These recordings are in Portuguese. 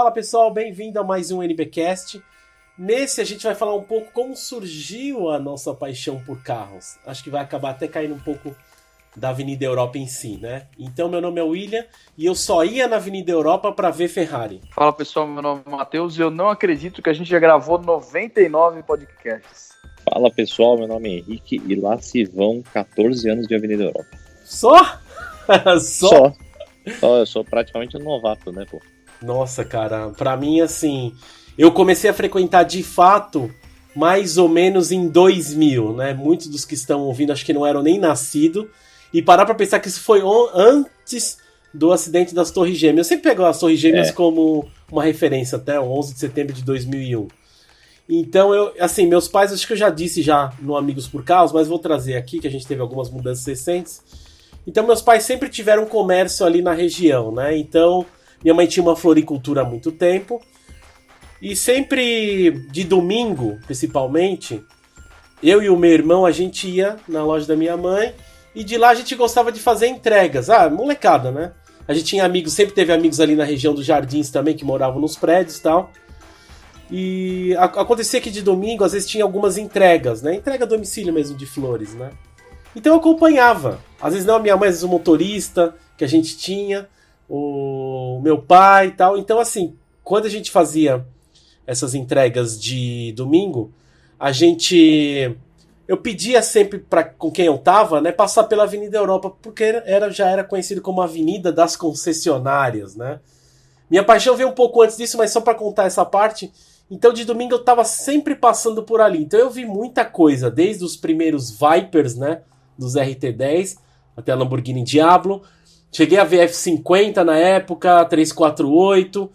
Fala pessoal, bem-vindo a mais um NBcast. Nesse a gente vai falar um pouco como surgiu a nossa paixão por carros. Acho que vai acabar até caindo um pouco da Avenida Europa em si, né? Então meu nome é William e eu só ia na Avenida Europa para ver Ferrari. Fala pessoal, meu nome é Matheus e eu não acredito que a gente já gravou 99 podcasts. Fala pessoal, meu nome é Henrique e lá se vão 14 anos de Avenida Europa. Só? Só, eu sou praticamente um novato, né, pô? Nossa, cara, pra mim, assim, eu comecei a frequentar de fato mais ou menos em 2000, né? Muitos dos que estão ouvindo acho que não eram nem nascidos. E parar pra pensar que isso foi antes do acidente das Torres Gêmeas. Eu sempre pego as Torres Gêmeas como uma referência, até o 11 de setembro de 2001. Então, meus pais, acho que eu já disse já no Amigos por Carros, mas vou trazer aqui, que a gente teve algumas mudanças recentes. Então, meus pais sempre tiveram comércio ali na região, né? Então, minha mãe tinha uma floricultura há muito tempo. E sempre, de domingo, principalmente, eu e o meu irmão, a gente ia na loja da minha mãe. E de lá a gente gostava de fazer entregas. Molecada, né? A gente tinha amigos, sempre teve amigos ali na região dos Jardins também, que moravam nos prédios e tal. E acontecia que de domingo, às vezes, tinha algumas entregas, né? Entrega a domicílio mesmo de flores, né? Então eu acompanhava. Às vezes não a minha mãe, às vezes o motorista que a gente tinha, o meu pai e tal. Então, assim, quando a gente fazia essas entregas de domingo, eu pedia sempre com quem eu tava, né, passar pela Avenida Europa, porque já era conhecido como a Avenida das Concessionárias, né? Minha paixão veio um pouco antes disso, mas só para contar essa parte. Então de domingo eu tava sempre passando por ali. Então eu vi muita coisa, desde os primeiros Vipers, né, dos RT10, até a Lamborghini Diablo. Cheguei a ver F50 na época, 348.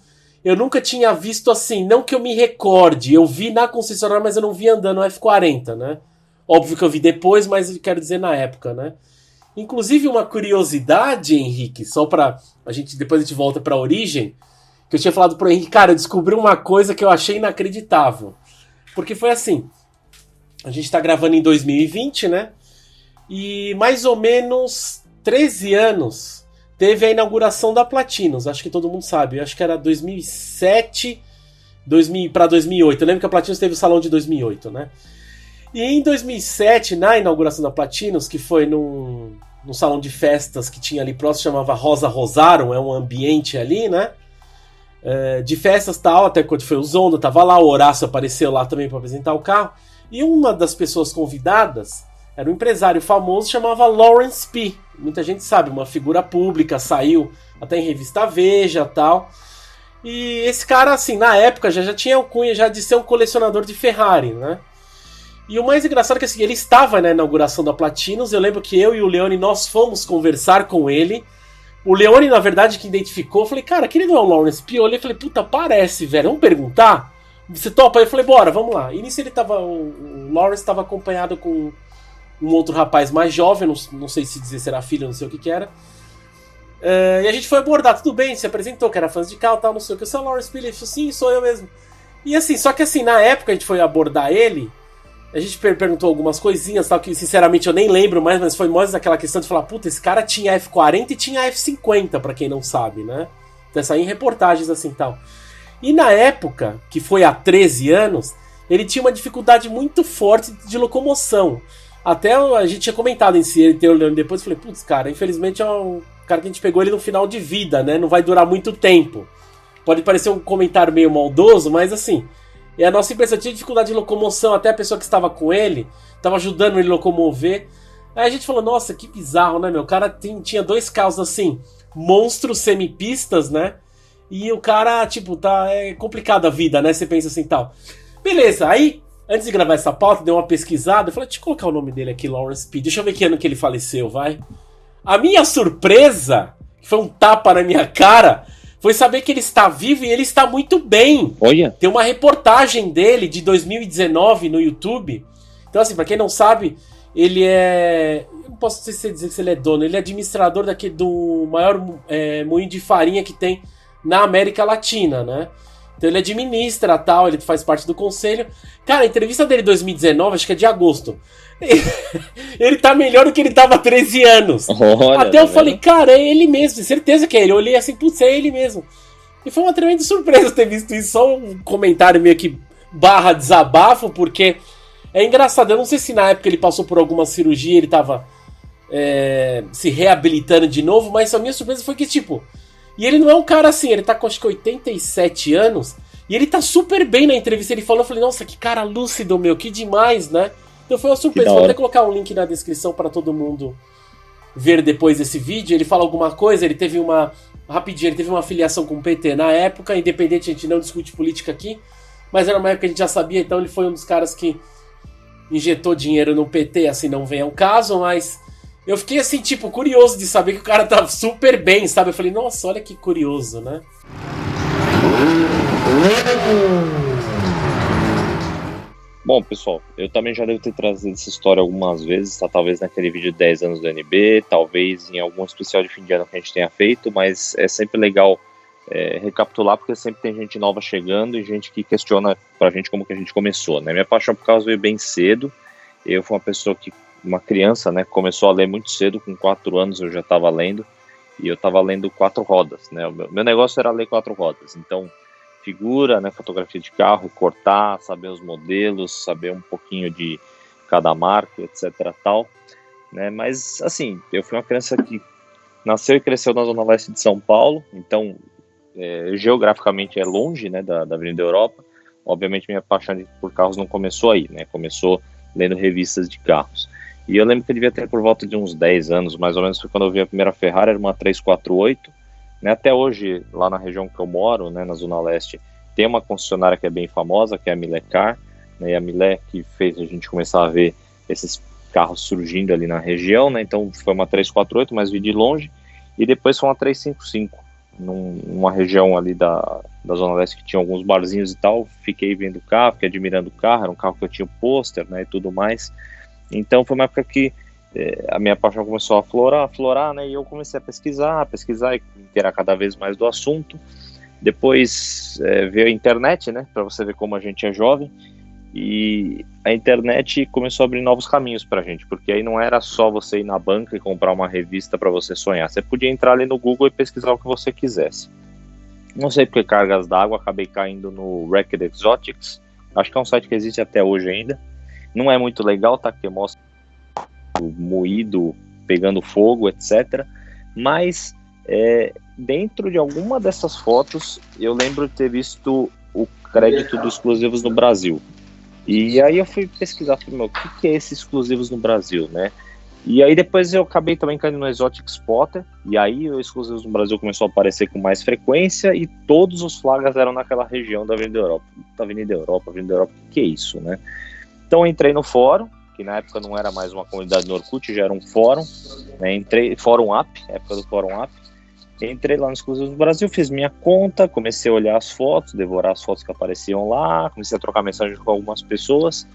Eu nunca tinha visto assim, não que eu me recorde. Eu vi na concessionária, mas eu não vi andando no F40, né? Óbvio que eu vi depois, mas eu quero dizer na época, né? Inclusive uma curiosidade, Henrique, só pra depois a gente volta pra origem, que eu tinha falado pro Henrique, cara, eu descobri uma coisa que eu achei inacreditável. Porque foi assim, a gente tá gravando em 2020, né? E mais ou menos 13 anos teve a inauguração da Platinos, acho que todo mundo sabe, acho que era 2007 para 2008, eu lembro que a Platinos teve o salão de 2008, né? E em 2007, na inauguração da Platinos, que foi num salão de festas que tinha ali próximo, chamava Rosa Rosarum, é um ambiente ali, né? De festas e tal, até quando foi o Zondo, tava lá, o Horácio apareceu lá também para apresentar o carro. E uma das pessoas convidadas era um empresário famoso, chamava Lawrence P. Muita gente sabe, uma figura pública, saiu até em revista Veja e tal. E esse cara, assim, na época já tinha o cunha já de ser um colecionador de Ferrari, né? E o mais engraçado é que assim, ele estava na inauguração da Platinos. Eu lembro que eu e o Leone, nós fomos conversar com ele. O Leone, na verdade, que identificou, eu falei, cara, aquele não é o Lawrence P? Eu olhei e falei, puta, parece, velho, vamos perguntar? Você topa? Eu falei, bora, vamos lá. E nisso o Lawrence estava acompanhado com um outro rapaz mais jovem, não sei se dizer se era filho, não sei o que era. E a gente foi abordar, tudo bem, se apresentou, que era fãs de carro, tal, não sei o que. Você é o Lawrence P? Ele falou, sim, sou eu mesmo. E assim, só que assim, na época a gente foi abordar ele, a gente perguntou algumas coisinhas, tal, que sinceramente eu nem lembro mais, mas foi mais aquela questão de falar, puta, esse cara tinha F40 e tinha F50, pra quem não sabe, né? Então saía em reportagens assim e tal. E na época, que foi há 13 anos, ele tinha uma dificuldade muito forte de locomoção. Até a gente tinha comentado em si, ele ter olhando depois, eu falei, putz, cara, infelizmente é um cara que a gente pegou ele no final de vida, né? Não vai durar muito tempo. Pode parecer um comentário meio maldoso, mas assim, a nossa impressão tinha dificuldade de locomoção, até a pessoa que estava com ele, estava ajudando ele a locomover. Aí a gente falou, nossa, que bizarro, né, meu? O cara tinha dois carros assim, monstros semipistas, né? E o cara, tipo, é complicada a vida, né? Você pensa assim, tal. Beleza, aí, antes de gravar essa pauta, dei uma pesquisada, eu falei, deixa eu colocar o nome dele aqui, Lawrence P. Deixa eu ver que ano que ele faleceu, vai. A minha surpresa, que foi um tapa na minha cara, foi saber que ele está vivo e ele está muito bem. Olha. Tem uma reportagem dele de 2019 no YouTube. Então, assim, pra quem não sabe, ele é... Eu não posso dizer que ele é dono. Ele é administrador do maior moinho de farinha que tem na América Latina, né? Então ele administra tal, ele faz parte do conselho. Cara, a entrevista dele em 2019, acho que é de agosto. Ele tá melhor do que ele tava há 13 anos. Olha, até eu falei, cara, é ele mesmo, certeza que é ele. Eu olhei assim, putz, é ele mesmo. E foi uma tremenda surpresa ter visto isso, só um comentário meio que barra desabafo, porque é engraçado, eu não sei se na época ele passou por alguma cirurgia, ele tava se reabilitando de novo, mas a minha surpresa foi que, tipo, e ele não é um cara assim, ele tá com acho que 87 anos, e ele tá super bem na entrevista, ele falou, eu falei, nossa, que cara lúcido, meu, que demais, né? Então foi uma surpresa, vou até colocar um link na descrição para todo mundo ver depois desse vídeo. Ele fala alguma coisa, ele teve uma filiação com o PT na época, independente, a gente não discute política aqui, mas era uma época que a gente já sabia, então ele foi um dos caras que injetou dinheiro no PT, assim, não vem ao caso, mas eu fiquei assim, tipo, curioso de saber que o cara tá super bem, sabe? Eu falei, nossa, olha que curioso, né? Bom, pessoal, eu também já devo ter trazido essa história algumas vezes, tá? Talvez naquele vídeo de 10 anos do NB, talvez em algum especial de fim de ano que a gente tenha feito, mas é sempre legal recapitular, porque sempre tem gente nova chegando e gente que questiona pra gente como que a gente começou, né? Minha paixão por causa veio bem cedo. Eu fui uma criança, né, começou a ler muito cedo, com 4 anos eu já estava lendo, e eu estava lendo 4 rodas, né? O meu negócio era ler 4 rodas, então figura, né, fotografia de carro, cortar, saber os modelos, saber um pouquinho de cada marca, etc, tal, né? Mas assim, eu fui uma criança que nasceu e cresceu na zona leste de São Paulo, então geograficamente é longe, né, da Avenida Europa. Obviamente minha paixão por carros não começou aí, né? Começou lendo revistas de carros. E eu lembro que eu devia ter por volta de uns 10 anos, mais ou menos, foi quando eu vi a primeira Ferrari, era uma 348, né? Até hoje, lá na região que eu moro, né, na Zona Leste, tem uma concessionária que é bem famosa, que é a Milecar, né? E a Mile que fez a gente começar a ver esses carros surgindo ali na região, né? Então foi uma 348, mas vi de longe, e depois foi uma 355, numa região ali da Zona Leste que tinha alguns barzinhos e tal. Fiquei vendo o carro, fiquei admirando o carro, era um carro que eu tinha um pôster, né, e tudo mais. Então foi uma época que a minha paixão começou a aflorar, né, e eu comecei a pesquisar e interar cada vez mais do assunto. Depois veio a internet, né, para você ver como a gente é jovem, e a internet começou a abrir novos caminhos pra gente, porque aí não era só você ir na banca e comprar uma revista para você sonhar, você podia entrar ali no Google e pesquisar o que você quisesse. Não sei porque cargas d'água, acabei caindo no Wrecked Exotics, acho que é um site que existe até hoje ainda, não é muito legal, tá, que mostra o moído pegando fogo, etc, mas dentro de alguma dessas fotos eu lembro de ter visto o crédito dos exclusivos no Brasil. E aí eu fui pesquisar, falei, o que é esses exclusivos no Brasil, né? E aí depois eu acabei também caindo no Exotic Spotter, e aí os exclusivos no Brasil começou a aparecer com mais frequência, e todos os flagas eram naquela região da Avenida Europa. O que é isso, né? Então eu entrei no fórum, que na época não era mais uma comunidade no Orkut, já era um fórum, né? Entrei, Fórum App, época do Fórum App. Entrei lá no Exclusivos do Brasil, fiz minha conta, comecei a olhar as fotos, devorar as fotos que apareciam lá, comecei a trocar mensagem com algumas pessoas,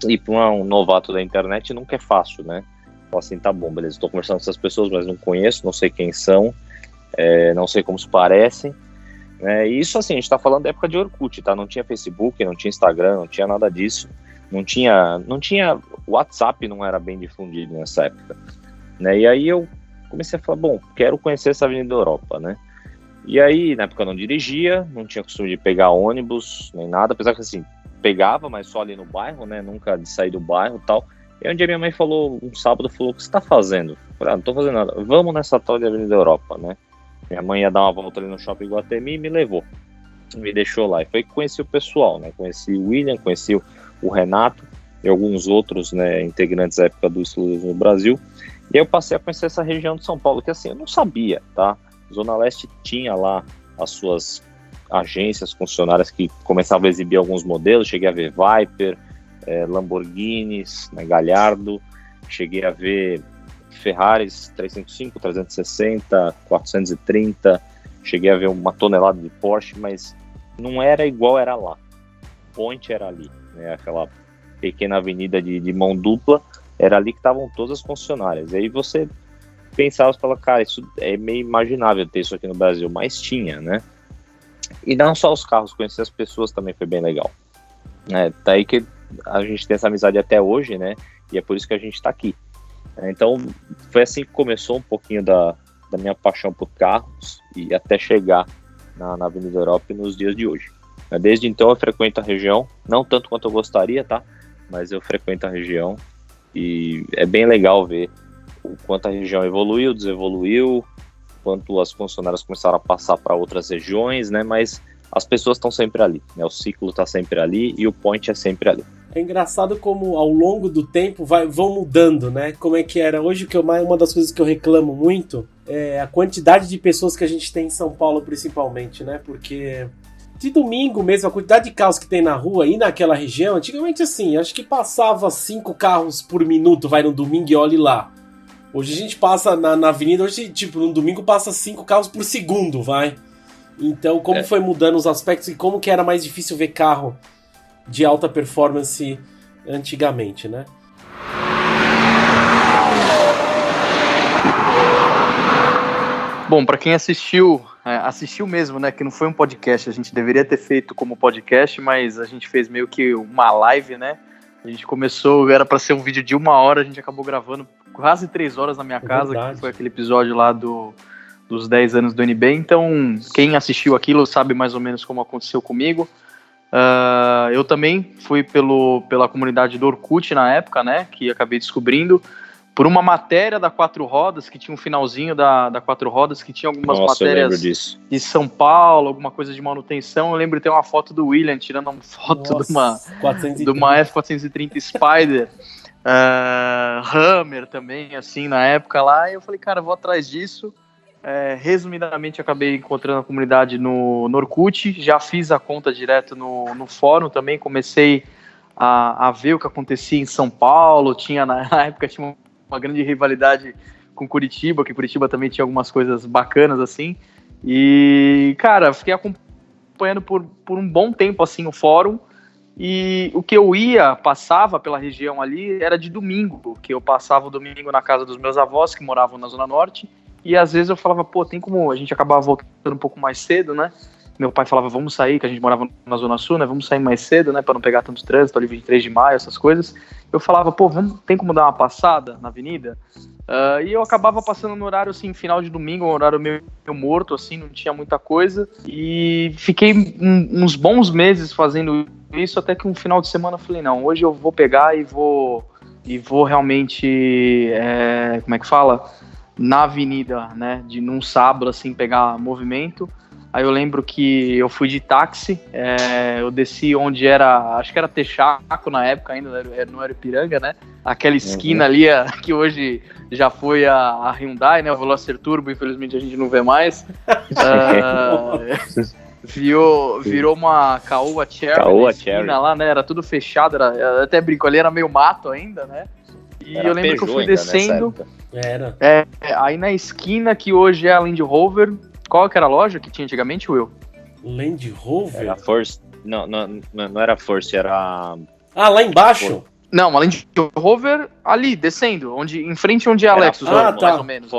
e para um novato da internet nunca é fácil, né? Então assim, tá bom, beleza, estou conversando com essas pessoas, mas não conheço, não sei quem são, não sei como se parecem, né? E isso assim, a gente está falando da época de Orkut, tá? Não tinha Facebook, não tinha Instagram, não tinha nada disso, não tinha WhatsApp, não era bem difundido nessa época, né? E aí eu comecei a falar, bom, quero conhecer essa Avenida Europa, né? E aí, na época eu não dirigia, não tinha costume de pegar ônibus, nem nada, apesar que assim, pegava, mas só ali no bairro, né? Nunca de sair do bairro e tal. E um dia minha mãe falou, um sábado, falou, o que você tá fazendo? Eu falei, não tô fazendo nada, vamos nessa tal de Avenida Europa, né? Minha mãe ia dar uma volta ali no Shopping Iguatemi e me levou, me deixou lá. E foi que conheci o pessoal, né? Conheci o William, conheci o Renato e alguns outros, né, integrantes da época do Exclusivo no Brasil. E aí eu passei a conhecer essa região de São Paulo, que assim, eu não sabia, tá? Zona Leste tinha lá as suas agências concessionárias que começavam a exibir alguns modelos, cheguei a ver Viper, Lamborghinis, né, Gallardo, cheguei a ver Ferraris 355, 360, 430, cheguei a ver uma tonelada de Porsche, mas não era igual era lá. Point era ali, né, aquela pequena avenida de mão dupla, era ali que estavam todas as concessionárias. E aí você pensava, você fala, cara, isso é meio imaginável ter isso aqui no Brasil, mas tinha, né? E não só os carros, conhecer as pessoas também foi bem legal. Daí que a gente tem essa amizade até hoje, né? E é por isso que a gente tá aqui. Então, foi assim que começou um pouquinho da minha paixão por carros, e até chegar na Avenida Europa e nos dias de hoje. Desde então eu frequento a região, não tanto quanto eu gostaria, tá? Mas eu frequento a região e é bem legal ver o quanto a região evoluiu, desevoluiu, quanto as funcionárias começaram a passar para outras regiões, né? Mas as pessoas estão sempre ali, né? O ciclo está sempre ali e o point é sempre ali. É engraçado como ao longo do tempo vão mudando, né? Como é que era. Hoje, uma das coisas que eu reclamo muito é a quantidade de pessoas que a gente tem em São Paulo, principalmente, né? Porque de domingo mesmo, a quantidade de carros que tem na rua e naquela região, antigamente assim, acho que passava 5 carros por minuto, vai no domingo e olhe lá. Hoje a gente passa na avenida, hoje, tipo, no domingo passa 5 carros por segundo, vai. Então, como foi mudando os aspectos e como que era mais difícil ver carro de alta performance antigamente, né? Bom, para quem assistiu mesmo, né, que não foi um podcast, a gente deveria ter feito como podcast, mas a gente fez meio que uma live, né? A gente começou, era para ser um vídeo de 1 hora, a gente acabou gravando quase 3 horas na minha casa, verdade. que foi aquele episódio lá dos 10 anos do NB. Então, quem assistiu aquilo sabe mais ou menos como aconteceu comigo. Eu também fui pela comunidade do Orkut na época, né, que acabei descobrindo por uma matéria da Quatro Rodas, que tinha um finalzinho da Quatro Rodas, que tinha algumas matérias de São Paulo, alguma coisa de manutenção. Eu lembro de ter uma foto do William tirando uma foto de uma F430 Spider, Hammer também, assim, na época lá, e eu falei, cara, eu vou atrás disso. Resumidamente, acabei encontrando a comunidade no Orkut, já fiz a conta direto no fórum também, comecei a ver o que acontecia em São Paulo, na época tinha uma grande rivalidade com Curitiba, que Curitiba também tinha algumas coisas bacanas, assim, e, cara, fiquei acompanhando por um bom tempo, assim, o fórum, e o que eu passava pela região ali, era de domingo, que eu passava o domingo na casa dos meus avós, que moravam na Zona Norte, e às vezes eu falava, pô, tem como a gente acabava voltando um pouco mais cedo, né? Meu pai falava, vamos sair, que a gente morava na Zona Sul, né? Vamos sair mais cedo, né? Pra não pegar tanto trânsito, ali 23 de maio, essas coisas. Eu falava, pô, tem como dar uma passada na avenida? E eu acabava passando no horário, assim, final de domingo, um horário meio morto, assim, não tinha muita coisa. E fiquei uns bons meses fazendo isso, até que um final de semana eu falei, não, hoje eu vou pegar e vou realmente, como é que fala? Na avenida, né, num sábado, assim, pegar movimento. Aí eu lembro que eu fui de táxi, eu desci onde era, acho que era Texaco na época ainda, não era Ipiranga, né, aquela esquina ali, que hoje já foi a Hyundai, né, o Veloster Turbo, infelizmente a gente não vê mais. Virou uma Caoa Cherry na esquina lá, né, era tudo fechado, eu até brinco, ali era meio mato ainda, né. E eu lembro que eu fui descendo, aí na esquina que hoje é a Land Rover. Qual que era a loja que tinha antigamente, Will? Land Rover? Era Force. Não era Force, era... lá embaixo? Não, a Land Rover ali, descendo, em frente onde é a Lexus, mais ou menos.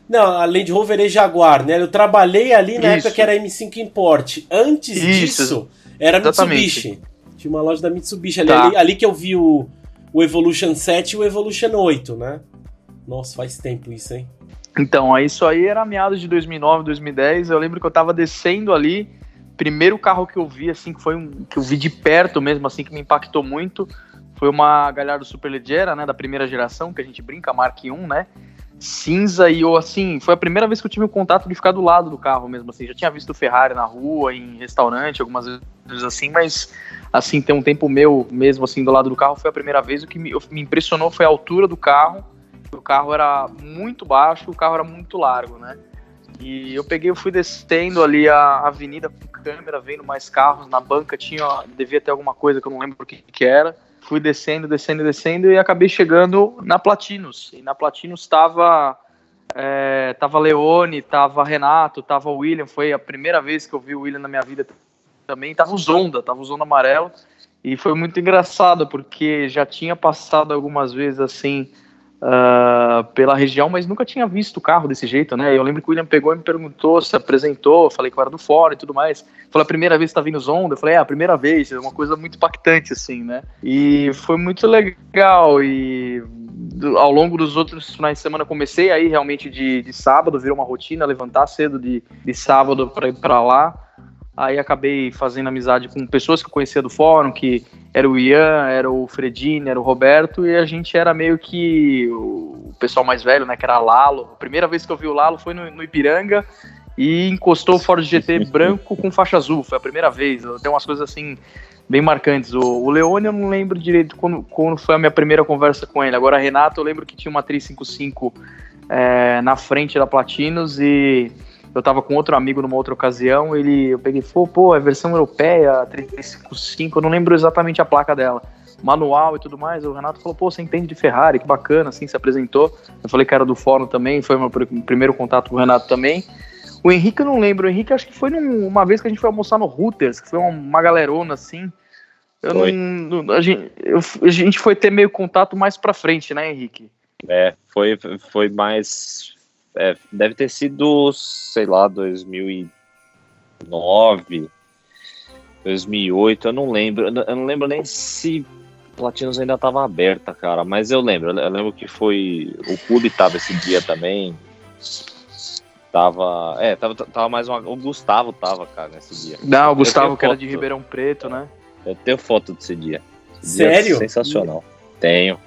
Não, a Land Rover é Jaguar, né? Eu trabalhei ali na época que era M5 Import. Antes disso, era Mitsubishi. Tinha uma loja da Mitsubishi ali que eu vi o Evolution 7 e o Evolution 8, né? Nossa, faz tempo isso, hein? Então, isso aí era meados de 2009, 2010, eu lembro que eu tava descendo ali, primeiro carro que eu vi, assim, que eu vi de perto mesmo, assim, que me impactou muito, foi uma Gallardo Superleggera, né, da primeira geração, que a gente brinca, Mark I, né, cinza, e eu, assim, foi a primeira vez que eu tive o contato de ficar do lado do carro mesmo, assim, já tinha visto Ferrari na rua, em restaurante, algumas vezes assim, mas, assim, ter um tempo meu mesmo, assim, do lado do carro foi a primeira vez. O que me impressionou foi a altura do carro. O carro era muito baixo, o carro era muito largo, né? E eu fui descendo ali a avenida com câmera, vendo mais carros. Na banca devia ter alguma coisa que eu não lembro o que era. Fui descendo e acabei chegando na Platinos. E na Platinos tava Leone, tava Renato, tava William. Foi a primeira vez que eu vi o William na minha vida também. Tava o Zonda amarelo. E foi muito engraçado, porque já tinha passado algumas vezes assim... pela região, mas nunca tinha visto o carro desse jeito, né? Eu lembro que o William pegou e me perguntou, se apresentou, falei que eu era do fórum e tudo mais. Falei, a primeira vez que tá vindo Zonda? Eu falei, a primeira vez, é uma coisa muito impactante, assim, né? E foi muito legal, e ao longo dos outros finais de semana, comecei aí realmente de sábado, virou uma rotina, levantar cedo de sábado para ir para lá. Aí acabei fazendo amizade com pessoas que eu conhecia do fórum, que era o Ian, era o Fredini, era o Roberto, e a gente era meio que o pessoal mais velho, né, que era Lalo. A primeira vez que eu vi o Lalo foi no Ipiranga, e encostou o Ford GT branco com faixa azul, foi a primeira vez. Tem umas coisas assim bem marcantes. O Leone eu não lembro direito quando foi a minha primeira conversa com ele. Agora a Renato eu lembro que tinha uma 355 na frente da Platinos, e eu tava com outro amigo numa outra ocasião, eu peguei e falou, pô, é versão europeia, 355, eu não lembro exatamente a placa dela, manual e tudo mais. O Renato falou, pô, você entende de Ferrari, que bacana, assim, se apresentou. Eu falei que era do fórum também, foi meu primeiro contato com o Renato também. O Henrique eu não lembro, o Henrique acho que foi uma vez que a gente foi almoçar no Hooters, que foi uma galerona, assim. A gente foi ter meio contato mais pra frente, né, Henrique? Foi mais... deve ter sido, sei lá, 2009, 2008, eu não lembro nem se Platinos ainda estava aberta, cara, mas eu lembro que foi, o clube tava esse dia também, tava mais o Gustavo tava, cara, nesse dia. Não, o Gustavo que era de Ribeirão Preto, né? Eu tenho foto desse dia. Sério? Sensacional. Tenho.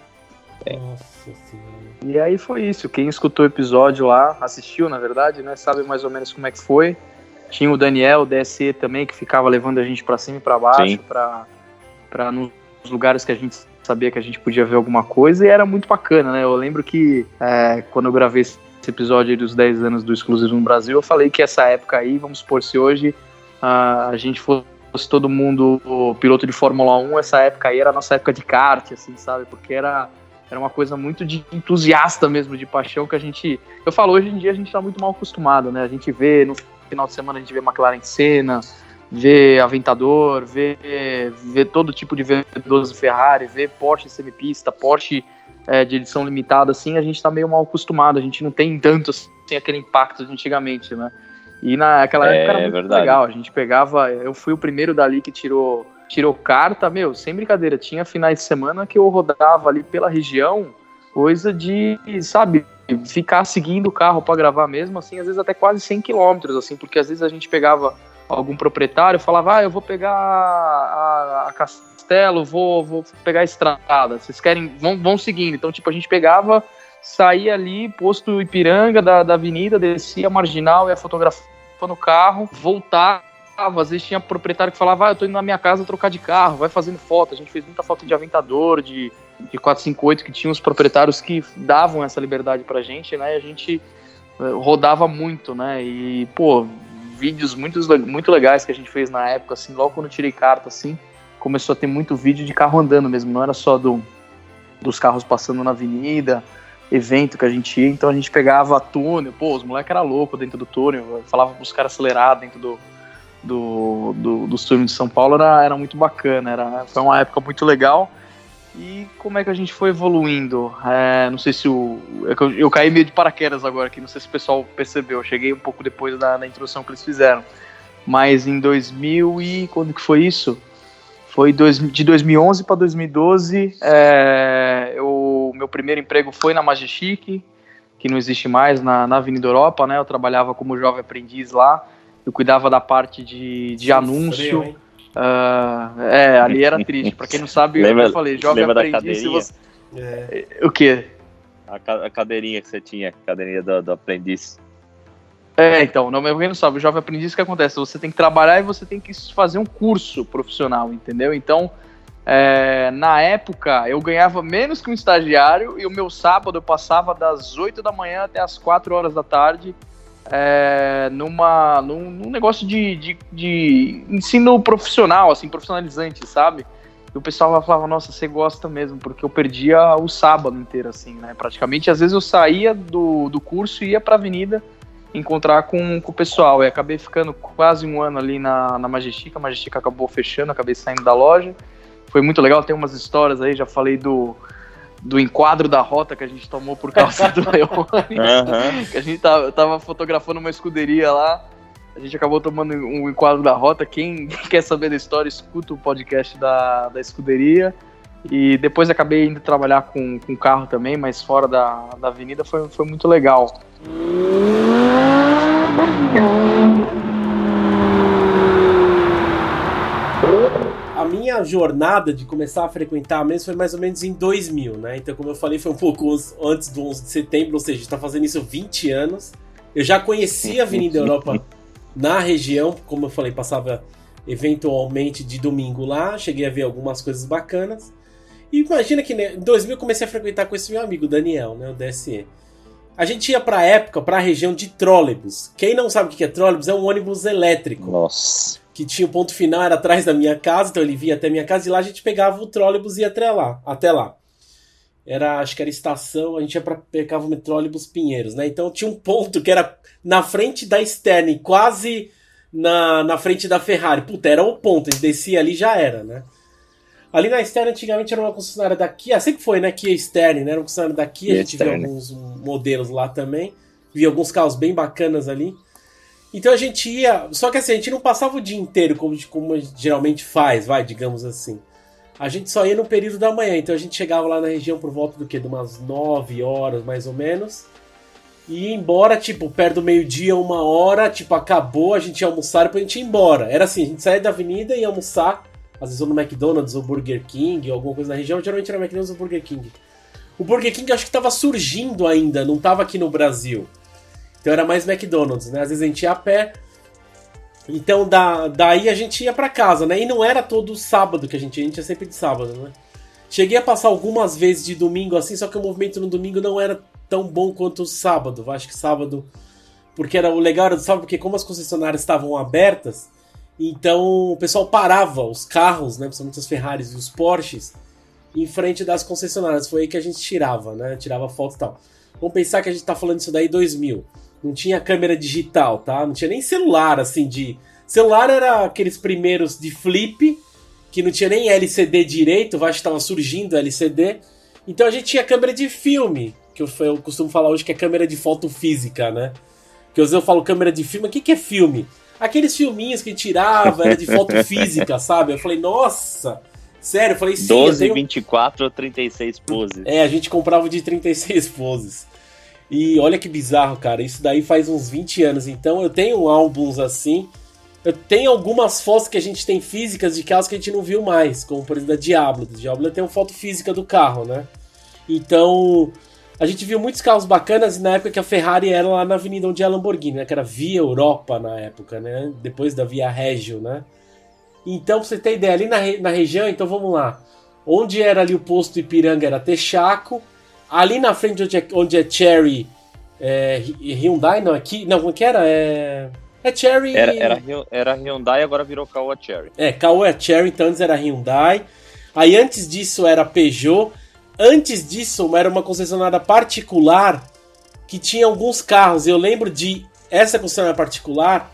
Nossa Senhora. E aí foi isso, quem escutou o episódio lá, assistiu na verdade, né, sabe mais ou menos como é que foi. Tinha o Daniel, o DSE também, que ficava levando a gente pra cima e pra baixo, pra nos lugares que a gente sabia que a gente podia ver alguma coisa, e era muito bacana, né. Eu lembro que quando eu gravei esse episódio aí dos 10 anos do Exclusivo no Brasil, eu falei que essa época aí, vamos supor, se hoje a gente fosse todo mundo piloto de Fórmula 1, essa época aí era a nossa época de kart, assim, sabe, porque era uma coisa muito de entusiasta mesmo, de paixão, que eu falo, hoje em dia a gente tá muito mal acostumado, né, a gente vê, no final de semana a gente vê McLaren Senna, vê Aventador, vê todo tipo de V12 Ferrari, vê Porsche semipista, Porsche de edição limitada, assim, a gente tá meio mal acostumado, a gente não tem tanto, assim, aquele impacto de antigamente, né, e naquela época era muito legal, a gente pegava, eu fui o primeiro dali que tirou carta, sem brincadeira, tinha finais de semana que eu rodava ali pela região, coisa de, sabe, ficar seguindo o carro para gravar mesmo, assim, às vezes até quase 100 quilômetros, assim, porque às vezes a gente pegava algum proprietário, falava, eu vou pegar a Castelo, vou pegar a estrada, vocês querem, vão seguindo, então, tipo, a gente pegava, saía ali, posto Ipiranga da avenida, descia a Marginal, ia fotografando o carro, voltava. Às vezes tinha proprietário que falava, eu tô indo na minha casa trocar de carro, vai fazendo foto. A gente fez muita foto de Aventador, de 458, que tinha os proprietários que davam essa liberdade pra gente, né, e a gente rodava muito, né, e, pô, vídeos muito legais que a gente fez na época, assim, logo quando eu tirei carta, assim, começou a ter muito vídeo de carro andando mesmo, não era só dos carros passando na avenida, evento que a gente ia, então a gente pegava túnel, pô, os moleques eram loucos dentro do túnel, falava pros caras acelerar dentro dos túneis de São Paulo, era muito bacana, foi uma época muito legal. E como é que a gente foi evoluindo? Não sei se eu caí meio de paraquedas agora aqui, não sei se o pessoal percebeu, eu cheguei um pouco depois da introdução que eles fizeram, mas em 2000 e... quando que foi isso? Foi de 2011 para 2012, meu primeiro emprego foi na Majestic, que não existe mais, na Avenida Europa, né? Eu trabalhava como jovem aprendiz lá, eu cuidava da parte de anúncio. Frio, Ali era triste. Pra quem não sabe, eu falei, jovem aprendiz. Se você... O quê? A cadeirinha que você tinha, a cadeirinha do aprendiz. Então, quem não sabe, o jovem aprendiz, o que acontece? Você tem que trabalhar e você tem que fazer um curso profissional, entendeu? Então, na época, eu ganhava menos que um estagiário e o meu sábado eu passava das 8 da manhã até as 4 horas da tarde num negócio de ensino profissional, assim, profissionalizante, sabe? E o pessoal falava, nossa, você gosta mesmo, porque eu perdia o sábado inteiro, assim, né? Praticamente, às vezes eu saía do curso e ia pra avenida encontrar com o pessoal, e acabei ficando quase um ano ali na Majestic, a Majestic acabou fechando, acabei saindo da loja, foi muito legal, tem umas histórias aí, já falei do enquadro da rota que a gente tomou por causa do Leone, que a gente tava fotografando uma escuderia lá, a gente acabou tomando um enquadro da rota. Quem quer saber da história, escuta o podcast da escuderia. E depois acabei indo trabalhar com carro também, mas fora da avenida foi muito legal. A minha jornada de começar a frequentar mesmo foi mais ou menos em 2000, né? Então, como eu falei, foi um pouco antes do 11 de setembro, ou seja, a gente tá fazendo isso há 20 anos. Eu já conhecia a Avenida Europa na região, como eu falei, passava eventualmente de domingo lá, cheguei a ver algumas coisas bacanas. E imagina que em 2000 eu comecei a frequentar com esse meu amigo, Daniel, né, o DSE. A gente ia pra região de trólebus. Quem não sabe o que é trólebus, é um ônibus elétrico. Nossa. Que tinha o ponto final, era atrás da minha casa, então ele vinha até minha casa e lá a gente pegava o trólebus e ia até lá. Acho que era estação, a gente pegava o trólebus Pinheiros, né? Então tinha um ponto que era na frente da Stern, quase na frente da Ferrari. Puta, era o ponto, a gente descia ali e já era, né? Ali na Stern, antigamente, era uma concessionária da Kia, sempre foi, né? Kia Stern, né? Era uma concessionária da Kia, a gente via alguns modelos lá também, via alguns carros bem bacanas ali. Então a gente ia, só que assim, a gente não passava o dia inteiro como a gente geralmente faz, digamos assim. A gente só ia no período da manhã, então a gente chegava lá na região por volta do quê? De umas 9 horas, mais ou menos. E ia embora, tipo, perto do meio-dia, 1 hora, tipo, acabou, a gente ia almoçar e depois a gente ia embora. Era assim, a gente saía da avenida e ia almoçar, às vezes ou no McDonald's ou Burger King, ou alguma coisa na região, geralmente era McDonald's ou Burger King. O Burger King eu acho que estava surgindo ainda, não estava aqui no Brasil. Então era mais McDonald's, né? Às vezes a gente ia a pé. Então daí a gente ia pra casa, né? E não era todo sábado que a gente ia sempre de sábado, né? Cheguei a passar algumas vezes de domingo assim, só que o movimento no domingo não era tão bom quanto o sábado. Acho que sábado... Porque o legal era do sábado, porque como as concessionárias estavam abertas, então o pessoal parava os carros, né? Principalmente as Ferraris e os Porsches, em frente das concessionárias. Foi aí que a gente tirava, né? Tirava foto e tal. Vamos pensar que a gente tá falando isso daí em 2000. Não tinha câmera digital, tá? Não tinha nem celular, assim, Celular era aqueles primeiros de flip, que não tinha nem LCD direito, acho que estava surgindo LCD. Então a gente tinha câmera de filme, que eu costumo falar hoje que é câmera de foto física, né? Que às vezes eu falo câmera de filme, o que é filme? Aqueles filminhos que tirava, era de foto física, sabe? Eu falei, nossa... Sério, eu falei, sim... 12, 24 ou 36 poses. A gente comprava de 36 poses. E olha que bizarro, cara. Isso daí faz uns 20 anos. Então eu tenho álbuns assim. Eu tenho algumas fotos que a gente tem físicas de carros que a gente não viu mais. Como, por exemplo, da Diablo. Da Diablo eu tenho foto física do carro, né? Então, a gente viu muitos carros bacanas na época que a Ferrari era lá na avenida onde é a Lamborghini, né? Que era Via Europa na época, né? Depois da Via Regio, né? Então, pra você ter ideia, ali na região, então vamos lá. Onde era ali o posto Ipiranga era Texaco. Ali na frente onde é Cherry, Hyundai, não, aqui, não, como que era? É Cherry... Era Hyundai, agora virou Caoa Cherry. Caoa Cherry, então antes era Hyundai. Aí antes disso era Peugeot. Antes disso era uma concessionária particular que tinha alguns carros. Eu lembro de... Essa concessionária particular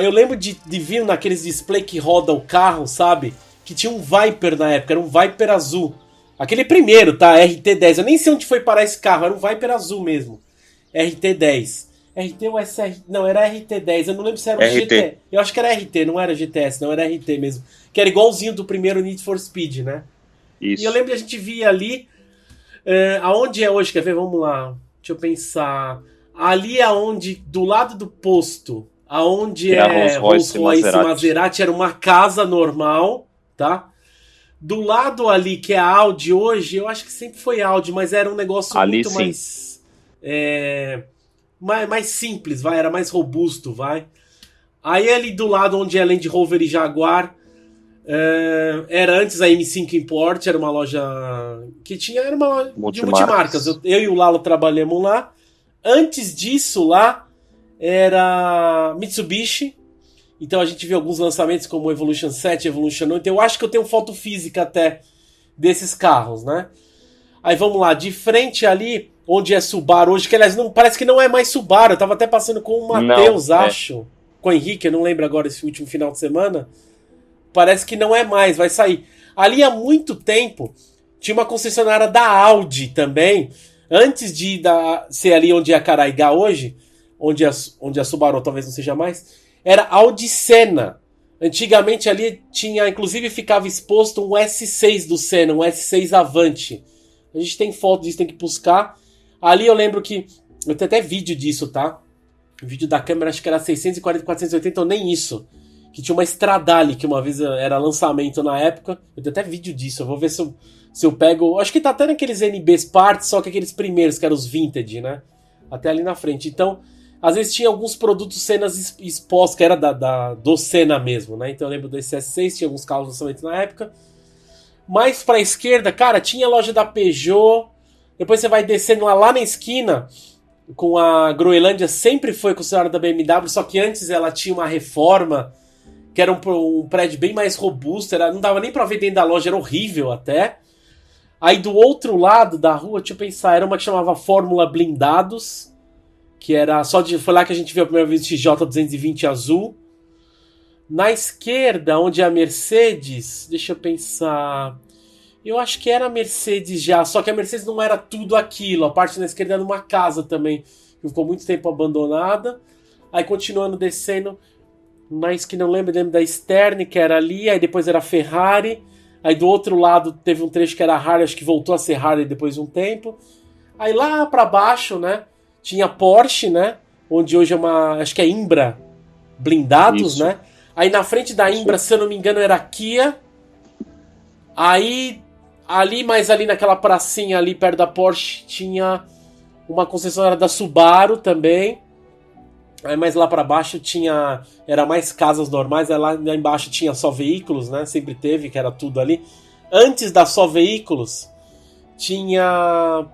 eu lembro de vir naqueles display que roda o carro, sabe? Que tinha um Viper na época, era um Viper azul. Aquele primeiro, tá? RT10. Eu nem sei onde foi parar esse carro. Era um Viper azul mesmo. RT10. RT ou SR... Não, era RT10. Eu não lembro se era um GT. Eu acho que era RT, não era GTS. Não, era RT mesmo. Que era igualzinho do primeiro Need for Speed, né? Isso. E eu lembro que a gente via ali... aonde é hoje? Quer ver? Vamos lá. Deixa eu pensar. Ali aonde... Do lado do posto. Aonde é Rolls Royce e Maserati. Era uma casa normal, tá? Do lado ali, que é a Audi hoje, eu acho que sempre foi Audi, mas era um negócio ali, muito sim, mais simples, era mais robusto, Aí ali do lado, onde é Land Rover e Jaguar, era antes a M5 Import, era uma loja que era uma loja de multimarcas. Eu e o Lalo trabalhamos lá. Antes disso, lá, era Mitsubishi. Então a gente viu alguns lançamentos como o Evolution 7, Evolution 8. Eu acho que eu tenho foto física até desses carros, né? Aí vamos lá, de frente ali, onde é Subaru hoje, que aliás parece que não é mais Subaru. Eu tava até passando com o Matheus, acho. Com o Henrique, eu não lembro agora esse último final de semana. Parece que não é mais, vai sair. Ali há muito tempo, tinha uma concessionária da Audi também. Antes de ser ali onde é a Caraigá hoje, onde a Subaru talvez não seja mais... Era Audi Senna. Antigamente ali tinha, inclusive ficava exposto um S6 do Senna, um S6 Avante. A gente tem foto disso, tem que buscar. Ali eu lembro que, eu tenho até vídeo disso, tá? O vídeo da câmera acho que era 640, 480 ou nem isso. Que tinha uma Stradale, que uma vez era lançamento na época. Eu tenho até vídeo disso, eu vou ver se eu pego... Acho que tá até naqueles NBs parts, só que aqueles primeiros, que eram os vintage, né? Até ali na frente. Então, às vezes tinha alguns produtos Sennas expostos, que era do Senna mesmo, né? Então eu lembro desse S6, tinha alguns carros de lançamento na época. Mais pra esquerda, cara, tinha a loja da Peugeot. Depois você vai descendo lá na esquina, com a Groenlândia, sempre foi considerada da BMW, só que antes ela tinha uma reforma, que era um prédio bem mais robusto, não dava nem pra ver dentro da loja, era horrível até. Aí do outro lado da rua, deixa eu pensar, era uma que chamava Fórmula Blindados, que era foi lá que a gente viu a primeira vez o XJ220 azul. Na esquerda, onde é a Mercedes, deixa eu pensar... Eu acho que era a Mercedes já, só que a Mercedes não era tudo aquilo. A parte da esquerda era uma casa também, que ficou muito tempo abandonada. Aí continuando descendo, na esquina, não lembro da Stern, que era ali. Aí depois era a Ferrari. Aí do outro lado teve um trecho que era a Harley, acho que voltou a ser Harley depois de um tempo. Aí lá pra baixo, né, tinha Porsche, né, onde hoje é acho que é Imbra Blindados, isso, né. Aí na frente da Imbra, se eu não me engano, era a Kia. Aí... mais ali naquela pracinha ali perto da Porsche tinha uma concessionária da Subaru também. Aí mais lá pra baixo era mais casas normais. Aí lá embaixo tinha Só Veículos, né? Sempre teve, que era tudo ali. Antes da Só Veículos tinha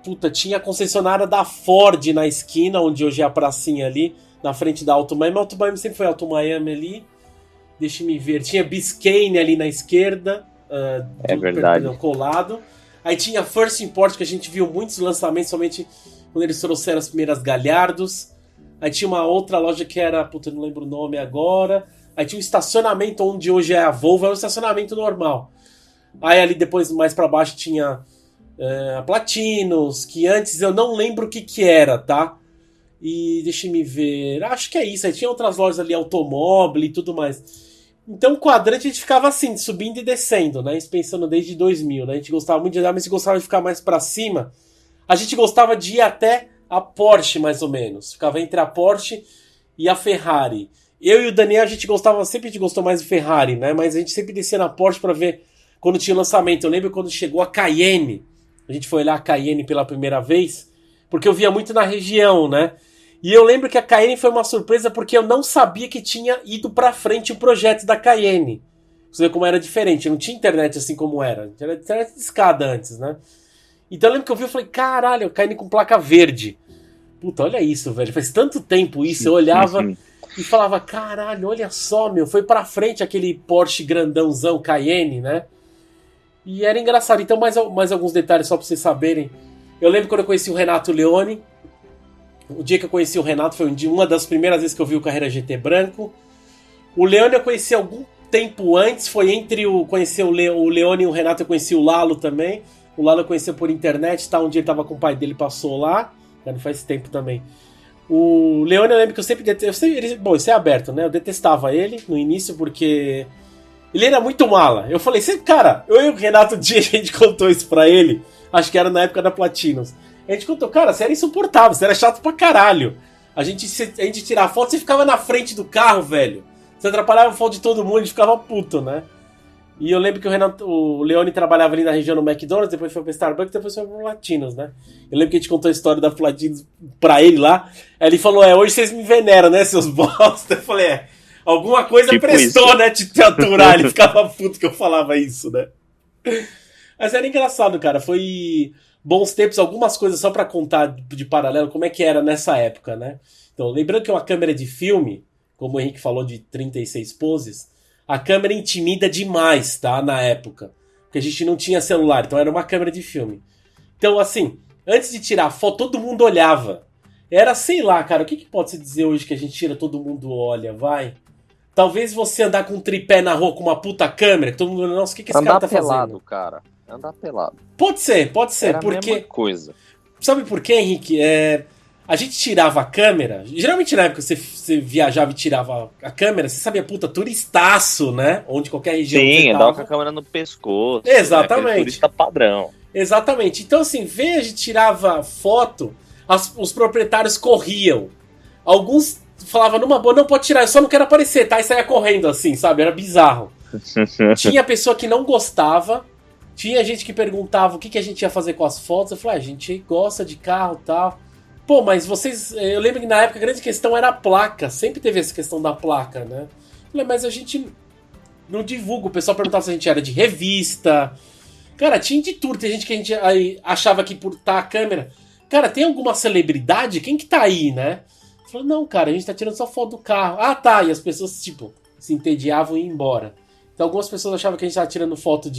a concessionária da Ford na esquina, onde hoje é a pracinha ali, na frente da Auto Miami. A Auto Miami sempre foi Auto Miami ali. Deixa eu me ver. Tinha Biscayne ali na esquerda. Verdade. Colado. Aí tinha First Import, que a gente viu muitos lançamentos somente quando eles trouxeram as primeiras Galhardos. Aí tinha uma outra loja que era, eu não lembro o nome agora. Aí tinha um estacionamento onde hoje é a Volvo, é um estacionamento normal. Aí ali depois, mais pra baixo, tinha a Platinos, que antes eu não lembro o que era, tá? E deixa me ver, acho que é isso. Aí tinha outras lojas ali, automóvel e tudo mais. Então o quadrante a gente ficava assim, subindo e descendo, né? Isso pensando desde 2000, né? A gente gostava muito de andar, mas a gente gostava de ficar mais pra cima. A gente gostava de ir até a Porsche, mais ou menos. Ficava entre a Porsche e a Ferrari. Eu e o Daniel, a gente gostou mais de Ferrari, né? Mas a gente sempre descia na Porsche pra ver quando tinha lançamento. Eu lembro quando chegou a Cayenne. A gente foi olhar a Cayenne pela primeira vez, porque eu via muito na região, né? E eu lembro que a Cayenne foi uma surpresa porque eu não sabia que tinha ido pra frente o projeto da Cayenne. Você vê como era diferente. Não tinha internet assim como era. Era internet de escada antes, né? Então eu lembro que eu vi e falei, caralho, a Cayenne com placa verde. Puta, olha isso, velho. Faz tanto tempo isso. Eu olhava e falava, caralho, olha só, meu. Foi pra frente aquele Porsche grandãozão Cayenne, né? E era engraçado. Então mais alguns detalhes só pra vocês saberem. Eu lembro quando eu conheci o Renato Leone. O dia que eu conheci o Renato foi uma das primeiras vezes que eu vi o Carreira GT branco. O Leone eu conheci algum tempo antes, foi entre conhecer o Leone e o Renato, eu conheci o Lalo também. O Lalo eu conheci por internet, tá? Um dia ele tava com o pai dele, passou lá, não faz tempo também. O Leone eu lembro que eu sempre bom, isso é aberto, né? Eu detestava ele no início porque ele era muito mala. Eu falei, cara, eu e o Renato um dia a gente contou isso pra ele, acho que era na época da Platinos. A gente contou, cara, você era insuportável, você era chato pra caralho. A gente tirava foto, você ficava na frente do carro, velho. Você atrapalhava a foto de todo mundo, a gente ficava puto, né? E eu lembro que o Leone trabalhava ali na região no McDonald's, depois foi pra Starbucks, depois foi pra Platinos, né? Eu lembro que a gente contou a história da Platinos pra ele lá. Aí ele falou, hoje vocês me veneram, né, seus bosta? Eu falei, alguma coisa tipo prestou, isso, né, te aturar. Ele ficava puto que eu falava isso, né? Mas era engraçado, cara, foi... Bons tempos, algumas coisas só pra contar de paralelo, como é que era nessa época, né? Então, lembrando que uma câmera de filme, como o Henrique falou de 36 poses, a câmera intimida demais, tá? Na época. Porque a gente não tinha celular, então era uma câmera de filme. Então, assim, antes de tirar a foto, todo mundo olhava. Era, sei lá, cara, o que pode se dizer hoje que a gente tira, todo mundo olha, vai? Talvez você andar com um tripé na rua com uma puta câmera, que todo mundo, nossa, o que esse cara tá fazendo? Andar pelado, cara. Andar pelado. Pode ser, era porque... a mesma coisa. Sabe por quê, Henrique? A gente tirava a câmera, geralmente na época você viajava e tirava a câmera, você sabia, puta, turistaço, né? Onde qualquer região Sim, você andava com tava. a câmera no pescoço. Exatamente. Né? Aquele turista padrão. Exatamente. Então, assim, a gente tirava foto, os proprietários corriam. Alguns falavam numa boa, não pode tirar, eu só não quero aparecer, tá? E saia correndo, assim, sabe? Era bizarro. Tinha pessoa que não gostava, tinha gente que perguntava o que a gente ia fazer com as fotos. Eu falei, a gente gosta de carro e tal. Pô, mas vocês... Eu lembro que na época a grande questão era a placa. Sempre teve essa questão da placa, né? Eu falei, mas a gente não divulga. O pessoal perguntava se a gente era de revista. Cara, tinha de tudo. Tem gente que a gente aí achava que por estar a câmera... Cara, tem alguma celebridade? Quem que tá aí, né? Eu falei, não, cara, a gente tá tirando só foto do carro. Ah, tá. E as pessoas, tipo, se entediavam e iam embora. Então algumas pessoas achavam que a gente tava tirando foto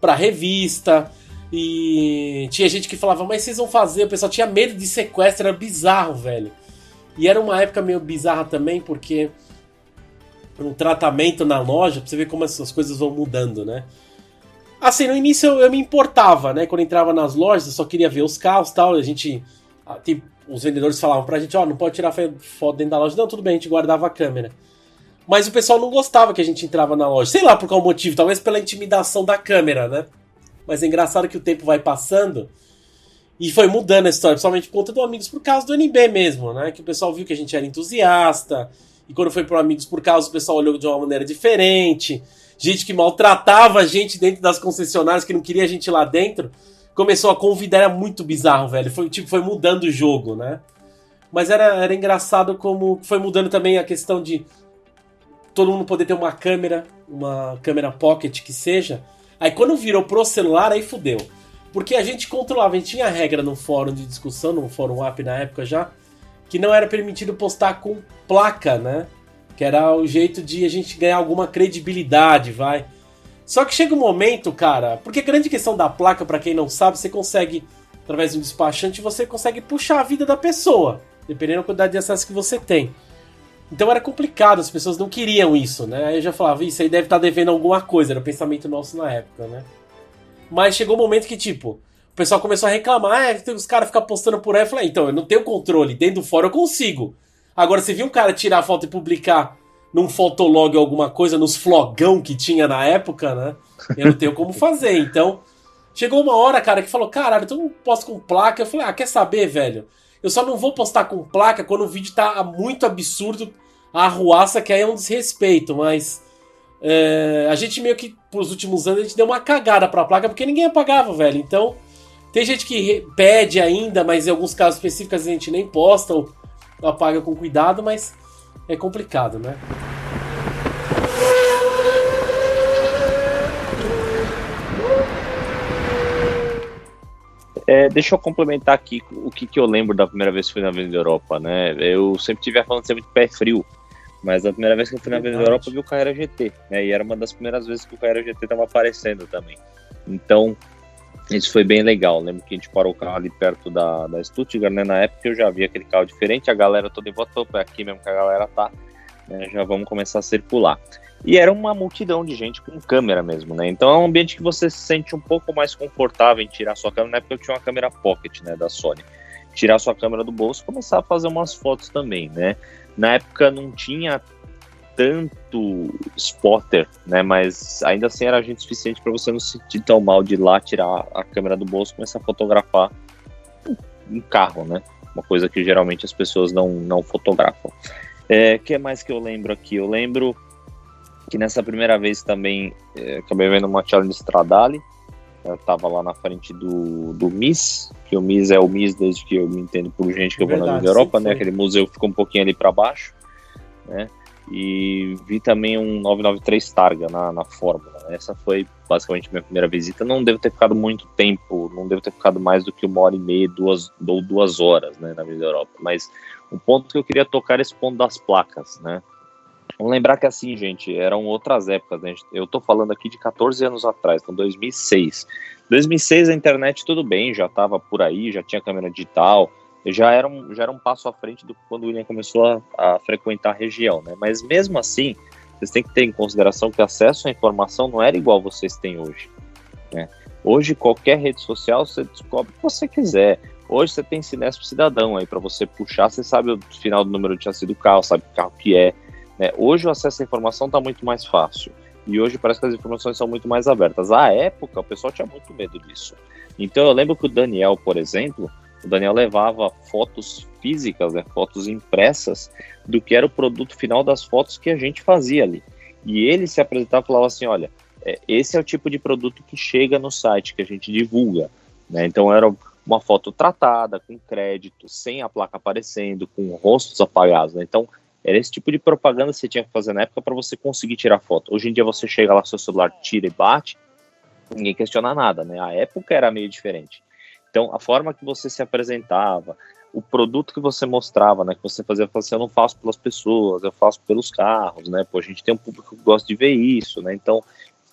pra revista... E tinha gente que falava, mas vocês vão fazer? O pessoal tinha medo de sequestro, era bizarro, velho. E era uma época meio bizarra também, porque um tratamento na loja, pra você ver como essas coisas vão mudando, né? Assim, no início eu me importava, né? Quando eu entrava nas lojas, eu só queria ver os carros e tal. A gente. Os vendedores falavam pra gente, não pode tirar foto dentro da loja. Não, tudo bem, a gente guardava a câmera. Mas o pessoal não gostava que a gente entrava na loja. Sei lá por qual motivo, talvez pela intimidação da câmera, né? Mas é engraçado que o tempo vai passando e foi mudando a história, principalmente por conta do Amigos por Causa do NB mesmo, né? Que o pessoal viu que a gente era entusiasta, e quando foi pro Amigos por Causa o pessoal olhou de uma maneira diferente, gente que maltratava a gente dentro das concessionárias, que não queria a gente lá dentro, começou a convidar, era muito bizarro, velho, foi mudando o jogo, né? Mas era engraçado como foi mudando também a questão de todo mundo poder ter uma câmera pocket que seja. Aí quando virou pro celular, aí fudeu. Porque a gente controlava, a gente tinha regra no fórum de discussão, no fórum app na época já, que não era permitido postar com placa, né? Que era o jeito de a gente ganhar alguma credibilidade, vai. Só que chega um momento, cara, porque a grande questão da placa, pra quem não sabe, você consegue, através de um despachante, você consegue puxar a vida da pessoa, dependendo da quantidade de acesso que você tem. Então era complicado, as pessoas não queriam isso, né? Aí eu já falava, isso aí deve estar devendo alguma coisa, era o pensamento nosso na época, né? Mas chegou um momento que, tipo, o pessoal começou a reclamar, os caras ficam postando por aí, eu falei, então, eu não tenho controle, dentro do fórum eu consigo. Agora, você viu um cara tirar a foto e publicar num fotolog ou alguma coisa, nos flogão que tinha na época, né? Eu não tenho como fazer, então... Chegou uma hora, cara, que falou, caralho, tu não posta com placa. Eu falei, quer saber, velho? Eu só não vou postar com placa quando o vídeo tá muito absurdo, a arruaça, que aí é um desrespeito, mas a gente meio que, pros últimos anos, a gente deu uma cagada pra placa, porque ninguém apagava, velho. Então, tem gente que pede ainda, mas em alguns casos específicos a gente nem posta ou apaga com cuidado, mas é complicado, né? Deixa eu complementar aqui o que eu lembro da primeira vez que fui na Avenida Europa, né? Eu sempre tive a fama de ser muito pé frio, mas a primeira vez que eu fui na Avenida Europa eu vi o Carrera GT, né? E era uma das primeiras vezes que o Carrera GT estava aparecendo também. Então, isso foi bem legal. Lembro que a gente parou o carro ali perto da Stuttgart, né? Na época eu já vi aquele carro diferente, a galera toda em volta, é aqui mesmo que a galera tá, né? Já vamos começar a circular. E era uma multidão de gente com câmera mesmo, né? Então é um ambiente que você se sente um pouco mais confortável em tirar sua câmera. Na época eu tinha uma câmera pocket, né, da Sony. Tirar sua câmera do bolso e começar a fazer umas fotos também, né? Na época não tinha tanto spotter, né? Mas ainda assim era gente suficiente para você não se sentir tão mal de ir lá, tirar a câmera do bolso e começar a fotografar um carro, né? Uma coisa que geralmente as pessoas não fotografam. O que mais que eu lembro aqui? Eu lembro que nessa primeira vez também acabei vendo uma Challenge Stradale. Eu tava lá na frente do MIS, que o MIS é o MIS desde que eu me entendo por gente que eu vou na Avenida Europa, né? Aquele museu ficou um pouquinho ali para baixo, né? E vi também um 993 Targa na Fórmula. Essa foi basicamente minha primeira visita. Não devo ter ficado muito tempo, não devo ter ficado mais do que 1h30, 2 horas, né, na Avenida Europa. Mas um ponto que eu queria tocar é esse ponto das placas, né? Vamos lembrar que assim, gente, eram outras épocas, né? Eu tô falando aqui de 14 anos atrás, então 2006. 2006 a internet tudo bem, já tava por aí, já tinha câmera digital, já era um passo à frente do quando o William começou a frequentar a região, né? Mas mesmo assim, vocês têm que ter em consideração que acesso à informação não era igual vocês têm hoje, né? Hoje, qualquer rede social, você descobre o que você quiser. Hoje você tem Cinesp Cidadão aí para você puxar, você sabe o final do número de chassi do carro, sabe que carro que é, né? Hoje o acesso à informação está muito mais fácil e hoje parece que as informações são muito mais abertas. À época o pessoal tinha muito medo disso. Então eu lembro que o Daniel, por exemplo, o Daniel levava fotos físicas, né, fotos impressas do que era o produto final das fotos que a gente fazia ali. E ele se apresentava e falava assim, olha, esse é o tipo de produto que chega no site, que a gente divulga, né? Então era uma foto tratada, com crédito, sem a placa aparecendo, com rostos apagados, né? Então era esse tipo de propaganda que você tinha que fazer na época para você conseguir tirar foto. Hoje em dia você chega lá, seu celular tira e bate, ninguém questiona nada, né? A época era meio diferente. Então a forma que você se apresentava, o produto que você mostrava, né, que você fazia assim, eu não faço pelas pessoas, eu faço pelos carros, né, pô, a gente tem um público que gosta de ver isso, né, então,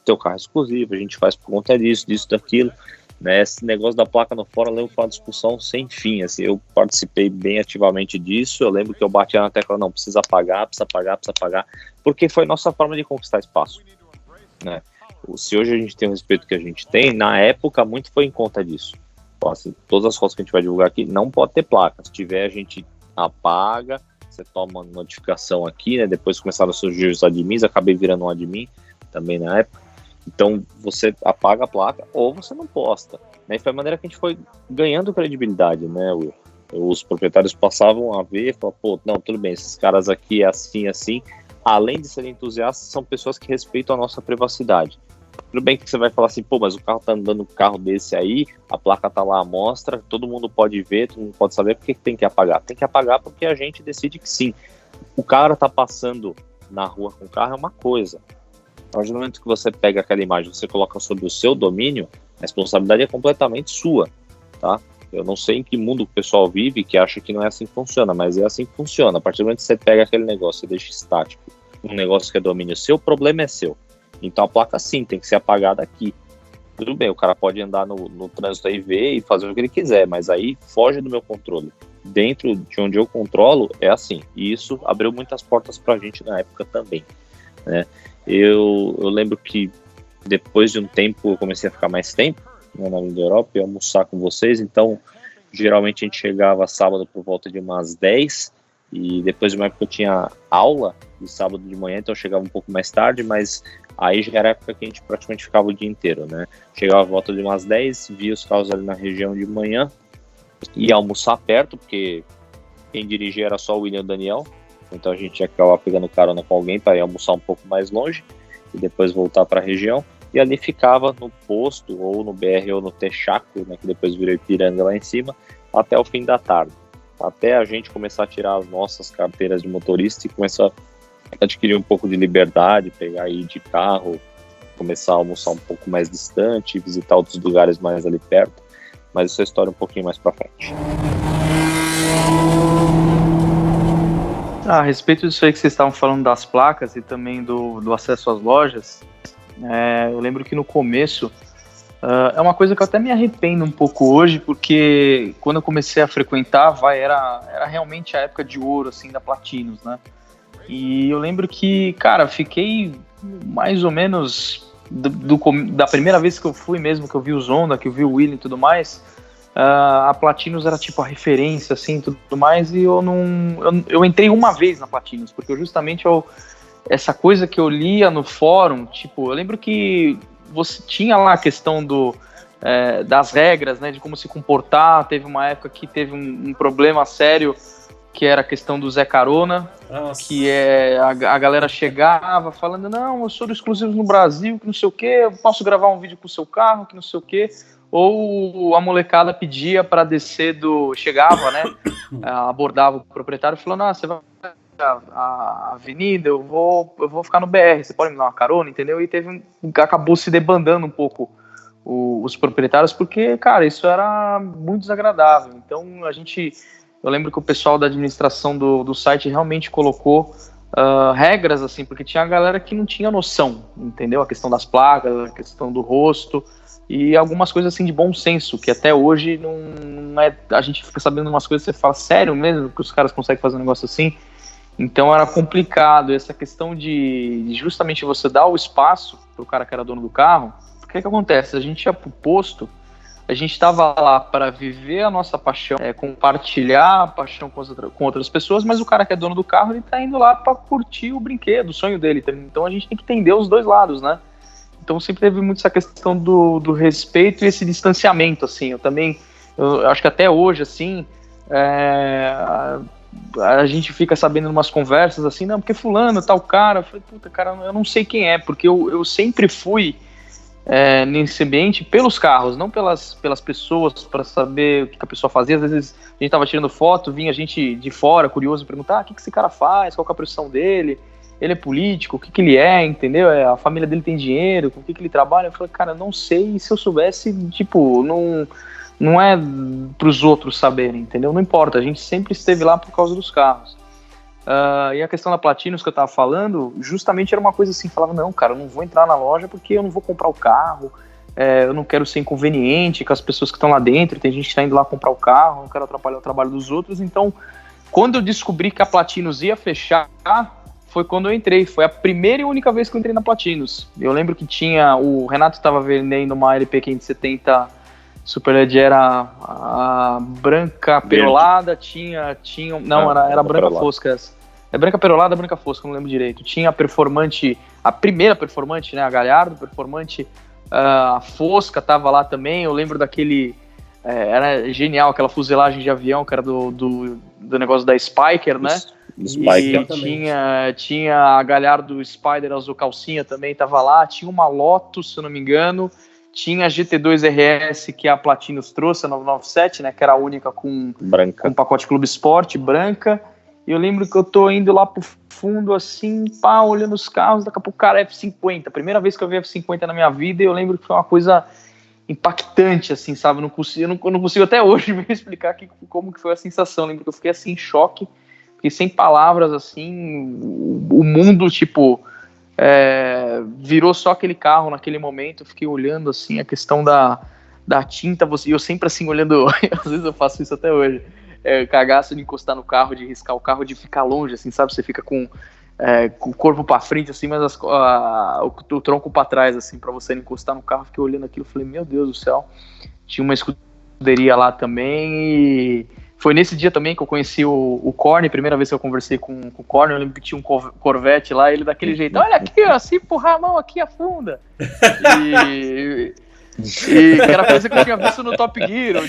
teu carro é exclusivo, a gente faz por conta disso, daquilo, né, esse negócio da placa no fórum, eu lembro que foi uma discussão sem fim, assim, eu participei bem ativamente disso, eu lembro que eu batia na tecla, não, precisa pagar, porque foi nossa forma de conquistar espaço, né, se hoje a gente tem o respeito que a gente tem, na época muito foi em conta disso. Assim, todas as fotos que a gente vai divulgar aqui não pode ter placa. Se tiver, a gente apaga. Você toma notificação aqui, né? Depois começaram a surgir os admins, acabei virando um admin também na época. Então você apaga a placa ou você não posta, né? E foi a maneira que a gente foi ganhando credibilidade, né? Os proprietários passavam a ver e falavam, pô, não, tudo bem, esses caras aqui é assim, assim. Além de serem entusiastas, são pessoas que respeitam a nossa privacidade. Tudo bem que você vai falar assim, pô, mas o carro tá andando um carro desse aí, a placa tá lá à mostra, todo mundo pode ver, todo mundo pode saber, por que tem que apagar? Tem que apagar porque a gente decide que sim. O cara tá passando na rua com o carro é uma coisa. A partir do momento que você pega aquela imagem, você coloca sobre o seu domínio, a responsabilidade é completamente sua, tá? Eu não sei em que mundo o pessoal vive que acha que não é assim que funciona, mas é assim que funciona. A partir do momento que você pega aquele negócio, você deixa estático, um negócio que é domínio seu, o problema é seu. Então a placa sim, tem que ser apagada aqui. Tudo bem, o cara pode andar no trânsito aí, ver e fazer o que ele quiser, mas aí foge do meu controle. Dentro de onde eu controlo, é assim. E isso abriu muitas portas pra gente na época também, né? Eu lembro que depois de um tempo, eu comecei a ficar mais tempo, né, na Vinda Europa, e almoçar com vocês, então geralmente a gente chegava sábado por volta de umas 10, e depois de uma época eu tinha aula de sábado de manhã, então eu chegava um pouco mais tarde, mas aí já era a época que a gente praticamente ficava o dia inteiro, né? Chegava por volta de umas 10, via os carros ali na região de manhã, ia almoçar perto, porque quem dirigia era só o William e o Daniel, então a gente ia acabar pegando carona com alguém para ir almoçar um pouco mais longe, e depois voltar para a região, e ali ficava no posto, ou no BR, ou no Texaco, né, que depois virou Ipiranga lá em cima, até o fim da tarde, até a gente começar a tirar as nossas carteiras de motorista e começar a adquirir um pouco de liberdade, pegar aí de carro, começar a almoçar um pouco mais distante, visitar outros lugares mais ali perto, mas essa história um pouquinho mais para frente. A respeito disso aí que vocês estavam falando das placas e também do acesso às lojas, eu lembro que no começo é uma coisa que eu até me arrependo um pouco hoje, porque quando eu comecei a frequentar, era realmente a época de ouro, assim, da Platinos, né? E eu lembro que, cara, fiquei mais ou menos da primeira vez que eu fui mesmo, que eu vi o Zonda, que eu vi o William e tudo mais, a Platinos era tipo a referência, assim, tudo mais, e eu entrei uma vez na Platinos, porque justamente essa coisa que eu lia no fórum, tipo, eu lembro que você tinha lá a questão das regras, né, de como se comportar. Teve uma época que teve um problema sério, que era a questão do Zé Carona. Nossa. Que a galera chegava falando, não, eu sou do exclusivo no Brasil, que não sei o que, eu posso gravar um vídeo com o seu carro, que não sei o que. Ou a molecada pedia para descer chegava, né, abordava o proprietário falando, você vai a avenida, eu vou ficar no BR, você pode me dar uma carona, entendeu? E acabou se debandando um pouco os proprietários, porque, cara, isso era muito desagradável. Então eu lembro que o pessoal da administração do site realmente colocou regras, assim, porque tinha a galera que não tinha noção, entendeu? A questão das placas, a questão do rosto e algumas coisas assim de bom senso, que até hoje não é, a gente fica sabendo umas coisas, você fala, sério mesmo que os caras conseguem fazer um negócio assim? Então era complicado essa questão de justamente você dar o espaço pro cara que era dono do carro. O que acontece? A gente ia pro posto, A gente estava lá para viver a nossa paixão, compartilhar a paixão com outras pessoas, mas o cara que é dono do carro, ele tá indo lá para curtir o brinquedo, o sonho dele. Então a gente tem que entender os dois lados, né? Então sempre teve muito essa questão do respeito e esse distanciamento, assim. Eu acho que até hoje, assim, a gente fica sabendo em umas conversas assim, não, porque fulano, tal cara, eu falei, puta, cara, eu não sei quem é, porque eu sempre fui nesse ambiente pelos carros, não pelas pessoas, para saber o que a pessoa fazia. Às vezes a gente tava tirando foto, vinha gente de fora, curioso, perguntar, o que esse cara faz, qual que é a profissão dele, ele é político, o que ele é, entendeu? A família dele tem dinheiro, com o que ele trabalha. Eu falei, cara, não sei, se eu soubesse, tipo, não é pros outros saberem, entendeu? Não importa, a gente sempre esteve lá por causa dos carros. E a questão da Platinos que eu tava falando, justamente era uma coisa assim, falava, não, cara, eu não vou entrar na loja porque eu não vou comprar o carro, eu não quero ser inconveniente com as pessoas que estão lá dentro, tem gente que tá indo lá comprar o carro, não quero atrapalhar o trabalho dos outros. Então, quando eu descobri que a Platinos ia fechar, foi quando eu entrei, foi a primeira e única vez que eu entrei na Platinos. Eu lembro que o Renato estava vendendo uma LP 570 Superleggera, a branca perolada, tinha não, era branca fosca essa. É branca perolada, branca fosca, não lembro direito. Tinha a performante, a primeira performante, né, a Gallardo performante, a fosca tava lá também. Eu lembro daquele, era genial aquela fuselagem de avião que era do negócio da Spiker, né? Spiker. E tinha a Gallardo Spider azul calcinha também, tava lá. Tinha uma Lotus, se eu não me engano. Tinha a GT2 RS que a Platinos trouxe, a 997, né, que era a única com pacote Clube Sport, branca. E eu lembro que eu tô indo lá pro fundo, assim, olhando os carros, daqui a pouco, cara, F50. Primeira vez que eu vi F50 na minha vida, e eu lembro que foi uma coisa impactante, assim, sabe? Eu não consigo até hoje me explicar como que foi a sensação. Eu lembro que eu fiquei, assim, em choque, fiquei sem palavras, assim, o mundo, tipo... virou só aquele carro naquele momento. Eu fiquei olhando assim a questão da tinta, eu sempre assim olhando, às vezes eu faço isso até hoje, cagaço de encostar no carro, de riscar o carro, de ficar longe, assim, sabe, você fica com o corpo para frente assim, mas o tronco para trás, assim, para você não encostar no carro. Fiquei olhando aquilo, falei, meu Deus do céu. Tinha uma escuderia lá também, e foi nesse dia também que eu conheci o Corne, primeira vez que eu conversei com o Corne. Eu lembro que tinha um Corvette lá, ele daquele jeito, olha aqui, ó, se empurrar a mão aqui, afunda. E que era coisa que eu tinha visto no Top Gear.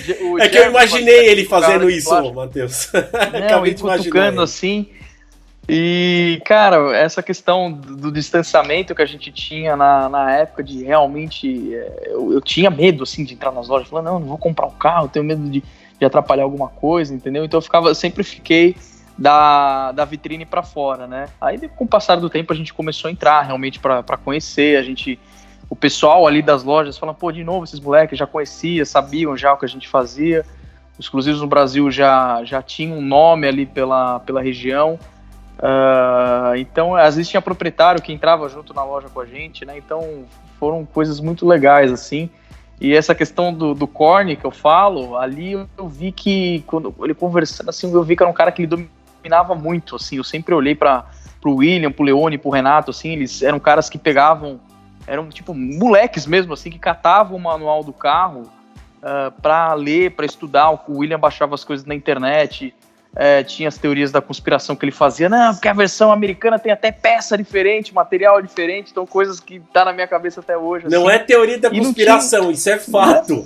Que eu imaginei ele fazendo isso, Matheus. Não, e cutucando assim. E, cara, essa questão do distanciamento que a gente tinha na época, de realmente... eu tinha medo, assim, de entrar nas lojas, falando, não vou comprar um carro, tenho medo de atrapalhar alguma coisa, entendeu? Então eu sempre fiquei da vitrine para fora, né? Aí com o passar do tempo a gente começou a entrar realmente para conhecer, o pessoal ali das lojas fala, pô, de novo esses moleques já conhecia, sabiam já o que a gente fazia. Os exclusivos no Brasil já tinham um nome ali pela região. Então às vezes tinha proprietário que entrava junto na loja com a gente, né? Então foram coisas muito legais, assim. E essa questão do Corne que eu falo, ali eu vi que, quando ele conversando assim, eu vi que era um cara que ele dominava muito, assim. Eu sempre olhei pro William, pro Leone, pro Renato, assim, eles eram caras que eram tipo moleques mesmo, assim, que catavam o manual do carro pra ler, pra estudar. O William baixava as coisas na internet, tinha as teorias da conspiração que ele fazia, não, porque a versão americana tem até peça diferente, material diferente, então coisas que tá na minha cabeça até hoje. Não assim. É teoria da conspiração, isso é fato.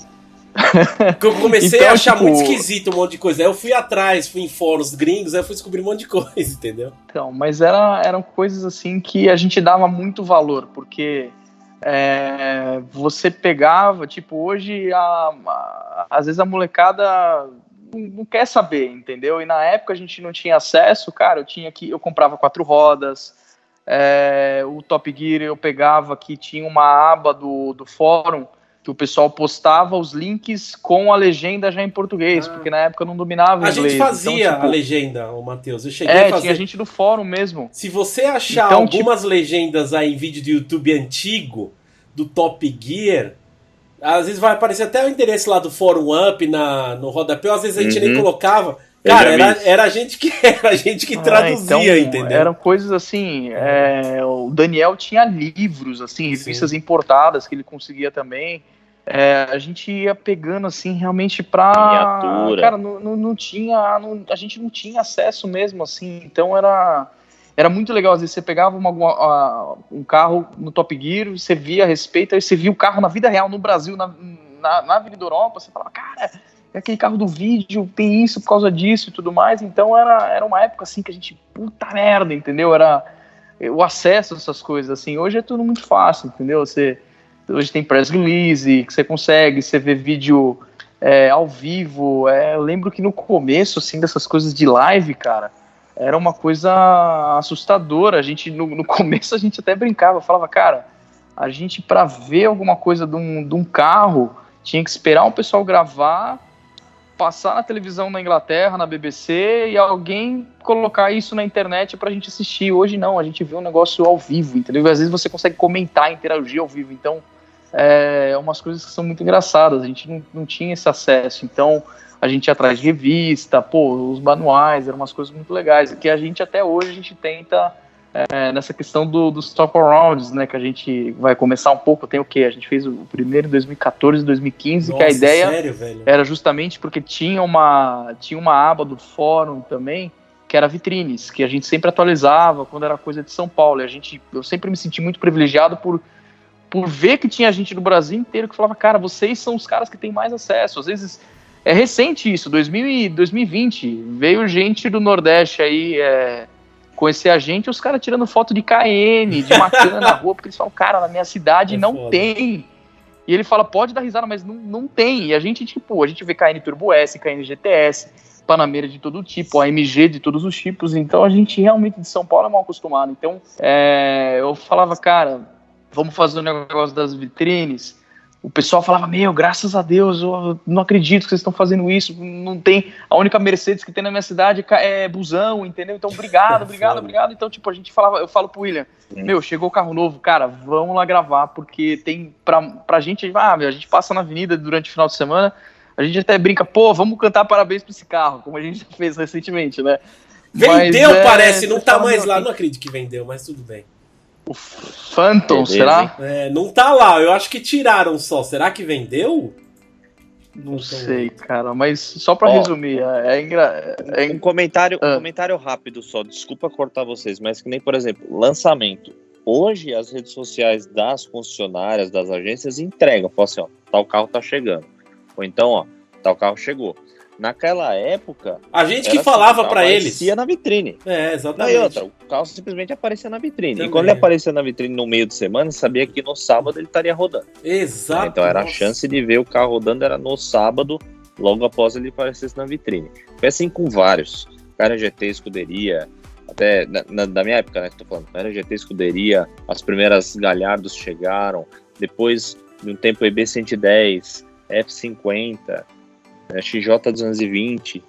Porque eu comecei a achar muito esquisito um monte de coisa. Aí eu fui atrás, fui em fóruns gringos, aí eu fui descobrir um monte de coisa, entendeu? Então, mas eram coisas assim que a gente dava muito valor, porque você pegava, tipo, hoje às vezes a molecada não quer saber, entendeu? E na época a gente não tinha acesso, cara, eu comprava 4 rodas, o Top Gear eu pegava, que tinha uma aba do fórum, que o pessoal postava os links com a legenda já em português, porque na época eu não dominava inglês. A gente fazia então, tipo, a legenda, Matheus, eu cheguei a fazer. Tinha gente do fórum mesmo. Se você achar algumas legendas aí em vídeo do YouTube antigo, do Top Gear... Às vezes vai aparecer até o endereço lá do Fórum Up no rodapé, às vezes a gente nem colocava. Cara, era a gente que traduzia, então, entendeu? Eram coisas assim, o Daniel tinha livros, assim, revistas importadas que ele conseguia também. a gente ia pegando, assim, realmente pra... Miniatura. Cara, não tinha... a gente não tinha acesso mesmo, assim, então era muito legal. Às vezes você pegava um carro no Top Gear, você via a respeito, aí você via o carro na vida real, no Brasil, na Avenida Europa, você falava, cara, é aquele carro do vídeo, tem isso por causa disso e tudo mais. Então era uma época, assim, que a gente, puta merda, entendeu? Era o acesso a essas coisas, assim. Hoje é tudo muito fácil, entendeu? Hoje tem press release, que você vê vídeo ao vivo. Eu lembro que no começo, assim, dessas coisas de live, cara, era uma coisa assustadora. A gente, no começo, a gente até brincava, falava, cara, a gente, pra ver alguma coisa de um carro, tinha que esperar o pessoal gravar, passar na televisão na Inglaterra, na BBC, e alguém colocar isso na internet pra gente assistir. Hoje não, a gente vê um negócio ao vivo, entendeu? E às vezes você consegue comentar, interagir ao vivo. Então, umas coisas que são muito engraçadas. A gente não tinha esse acesso. Então, a gente ia atrás de revista, os manuais, eram umas coisas muito legais. Que a gente, até hoje, a gente tenta... nessa questão dos top rounds, né, que a gente vai começar um pouco, tem o quê? A gente fez o primeiro em 2014, 2015, Nossa, que a ideia sério, velho? era justamente porque tinha uma aba do fórum também, que era vitrines, que a gente sempre atualizava quando era coisa de São Paulo, e eu sempre me senti muito privilegiado por ver que tinha gente do Brasil inteiro que falava, cara, vocês são os caras que têm mais acesso. Às vezes, é recente isso, 2020, veio gente do Nordeste aí, conhecer a gente, os caras tirando foto de KN, de Macan na rua, porque eles falam, cara, na minha cidade não foda. tem. E ele fala, pode dar risada, mas não tem. E a gente vê KN Turbo S, KN GTS, Panameira de todo tipo, AMG de todos os tipos. Então a gente realmente de São Paulo é mal acostumado. Então eu falava, cara, vamos fazer o negócio das vitrines. O pessoal falava, graças a Deus, eu não acredito que vocês estão fazendo isso, não tem, a única Mercedes que tem na minha cidade é busão, entendeu? Então, obrigado. Então, tipo, eu falo pro William, chegou o carro novo, cara, vamos lá gravar, porque tem, pra gente, a gente passa na avenida durante o final de semana, a gente até brinca, vamos cantar parabéns pra esse carro, como a gente já fez recentemente, né? Vendeu, parece, não tá mais lá, não acredito que vendeu, mas tudo bem. O Phantom, será? Não tá lá, eu acho que tiraram só. Será que vendeu? Não sei, cara, mas só pra resumir, um comentário rápido só, desculpa cortar vocês, mas que nem, por exemplo, lançamento. Hoje as redes sociais das concessionárias, das agências entregam, falam assim, tal carro tá chegando. Ou então, tal carro chegou. Naquela época... A gente que falava pra eles. Aparecia na vitrine. Exatamente. E outra, o carro simplesmente aparecia na vitrine. Também. E quando ele aparecia na vitrine no meio de semana, sabia que no sábado ele estaria rodando. Exato. Então a chance de ver o carro rodando era no sábado, logo após ele aparecesse na vitrine. Foi assim com vários. Cara, GT, Escuderia, até da minha época, né, que tô falando. Cara, GT, Escuderia, as primeiras Galhardos chegaram. Depois, de um tempo, EB110, F50... XJ220,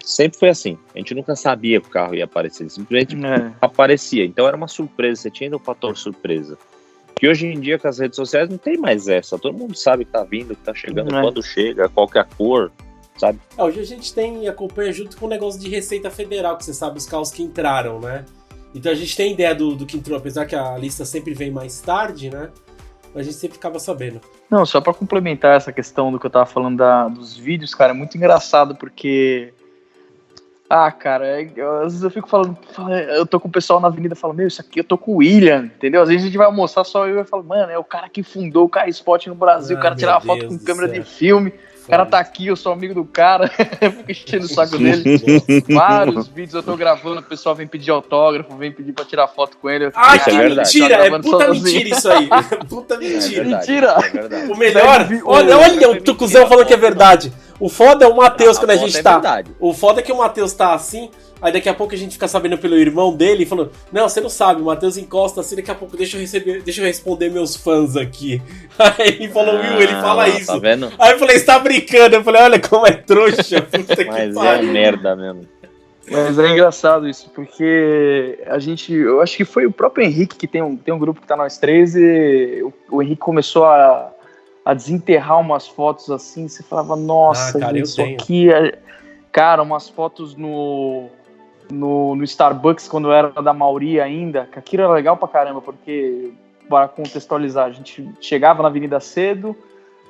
sempre foi assim. A gente nunca sabia que o carro ia aparecer, ele simplesmente aparecia. Então era uma surpresa, você tinha ainda o fator surpresa. Que hoje em dia, com as redes sociais, não tem mais essa. Todo mundo sabe que tá vindo, que tá chegando, quando chega, qual que é a cor, sabe? Hoje a gente acompanha junto com o negócio de Receita Federal, que você sabe os carros que entraram, né? Então a gente tem ideia do que entrou, apesar que a lista sempre vem mais tarde, né? A gente sempre ficava sabendo. Não, só pra complementar essa questão do que eu tava falando dos vídeos, cara, é muito engraçado porque... cara, às vezes eu fico falando, eu tô com o pessoal na avenida falando, isso aqui eu tô com o William, entendeu? Às vezes a gente vai almoçar só eu e falo, mano, é o cara que fundou o Car-Spot no Brasil, o cara tirava foto com câmera de filme, o cara tá aqui, eu sou amigo do cara, eu fico enchendo o saco dele. Vários vídeos eu tô gravando, o pessoal vem pedir autógrafo, vem pedir pra tirar foto com ele. Que mentira! É puta mentira isso aí. Puta mentira. Mentira! O melhor... Olha o Tucuzão falando que é verdade. O foda é o Matheus quando a gente tá... O foda é que o Matheus tá assim... Aí daqui a pouco a gente fica sabendo pelo irmão dele, falando, não, você não sabe, o Matheus encosta assim, daqui a pouco deixa eu responder meus fãs aqui. Aí ele falou, Will, ele fala isso. Tá vendo? Aí eu falei, você tá brincando? Eu falei, olha como é trouxa, puta que pariu. Mas é merda mesmo. Mas é engraçado isso, porque eu acho que foi o próprio Henrique, que tem um grupo que tá nós três, e o Henrique começou a desenterrar umas fotos assim, você falava, nossa, cara, gente, isso aqui cara, umas fotos no Starbucks, quando era da Mauri ainda, que aquilo era legal pra caramba, porque, para contextualizar, a gente chegava na avenida cedo,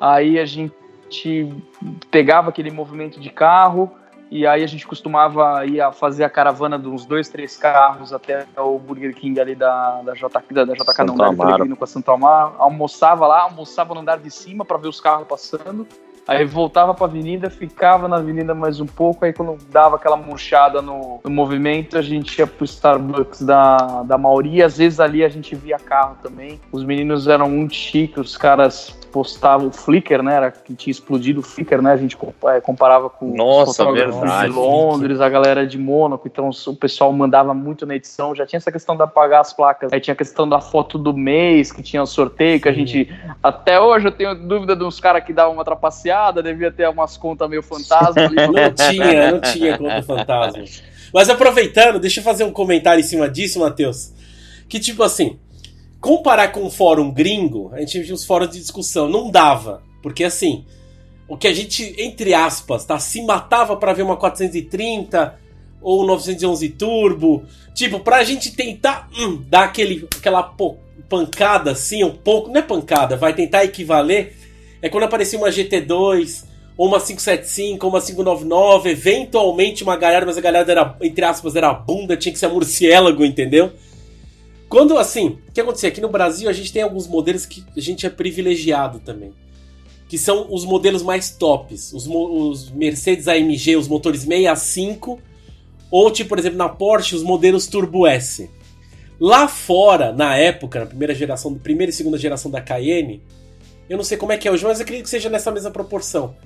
aí a gente pegava aquele movimento de carro, e aí a gente costumava ir a fazer a caravana de uns 2, 3 carros até o Burger King ali da JK, não, da Pellegrino com a Santo Amaro, almoçava no andar de cima para ver os carros passando, aí voltava para a avenida, ficava na avenida mais um pouco, aí quando dava aquela murchada no movimento, a gente ia pro Starbucks da Mauri, às vezes ali a gente via carro também. Os meninos eram muito chiques, os caras postavam o Flickr, né, era que tinha explodido o Flickr, né, a gente comparava com os fotógrafos de Londres, a galera de Mônaco, então o pessoal mandava muito na edição, já tinha essa questão de apagar as placas, aí tinha a questão da foto do mês, que tinha o sorteio, que a gente, até hoje eu tenho dúvida de uns caras que davam uma trapaceada, devia ter umas contas meio fantasma ali. Não tinha conta fantasma. Mas aproveitando, deixa eu fazer um comentário em cima disso, Matheus, que tipo assim, comparar com o fórum gringo, a gente tinha os fóruns de discussão, não dava, porque assim, o que a gente, entre aspas, tá, se matava pra ver uma 430 ou 911 Turbo, tipo, pra gente tentar dar aquela pancada assim, um pouco, não é pancada, vai tentar equivaler, é quando aparecia uma GT2, ou uma 575, ou uma 599, eventualmente uma galera, mas a galera era, entre aspas, era bunda, tinha que ser a Murciélago, entendeu? Quando, assim, o que acontecia? Aqui no Brasil a gente tem alguns modelos que a gente é privilegiado também. Que são os modelos mais tops. Os Mercedes AMG, os motores 65. Ou, tipo, por exemplo, na Porsche, os modelos Turbo S. Lá fora, na época, na primeira e segunda geração da Cayenne, eu não sei como é que é hoje, mas eu acredito que seja nessa mesma proporção.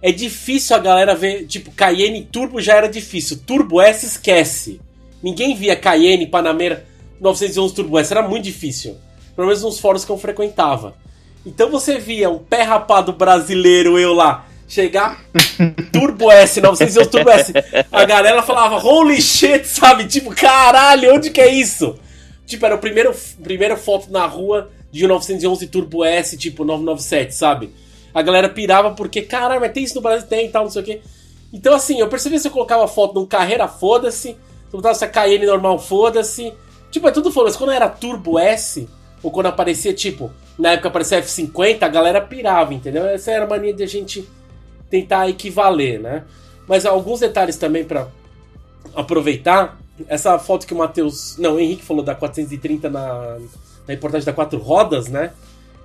É difícil a galera ver, tipo, Cayenne Turbo já era difícil. Turbo S esquece. Ninguém via Cayenne, Panamera 911 Turbo S, era muito difícil. Pelo menos nos fóruns que eu frequentava. Então você via um pé rapado brasileiro, eu lá, chegar, Turbo S, 911 Turbo S. A galera falava, holy shit, sabe? Tipo, caralho, onde que é isso? Tipo, era a primeira foto na rua de um 911 Turbo S, tipo, 997, sabe? A galera pirava porque, caralho, mas tem isso no Brasil, tem e tal, não sei o quê. Então assim, eu percebi se eu colocava foto num Carrera, foda-se. Se eu botava essa Cayenne normal, foda-se. Tipo, é tudo foda-se. Quando era Turbo S, ou quando aparecia, tipo, na época aparecia F50, a galera pirava, entendeu? Essa era a mania de a gente tentar equivaler, né? Mas alguns detalhes também pra aproveitar. Essa foto que o Henrique falou da 430 na reportagem da 4 rodas, né?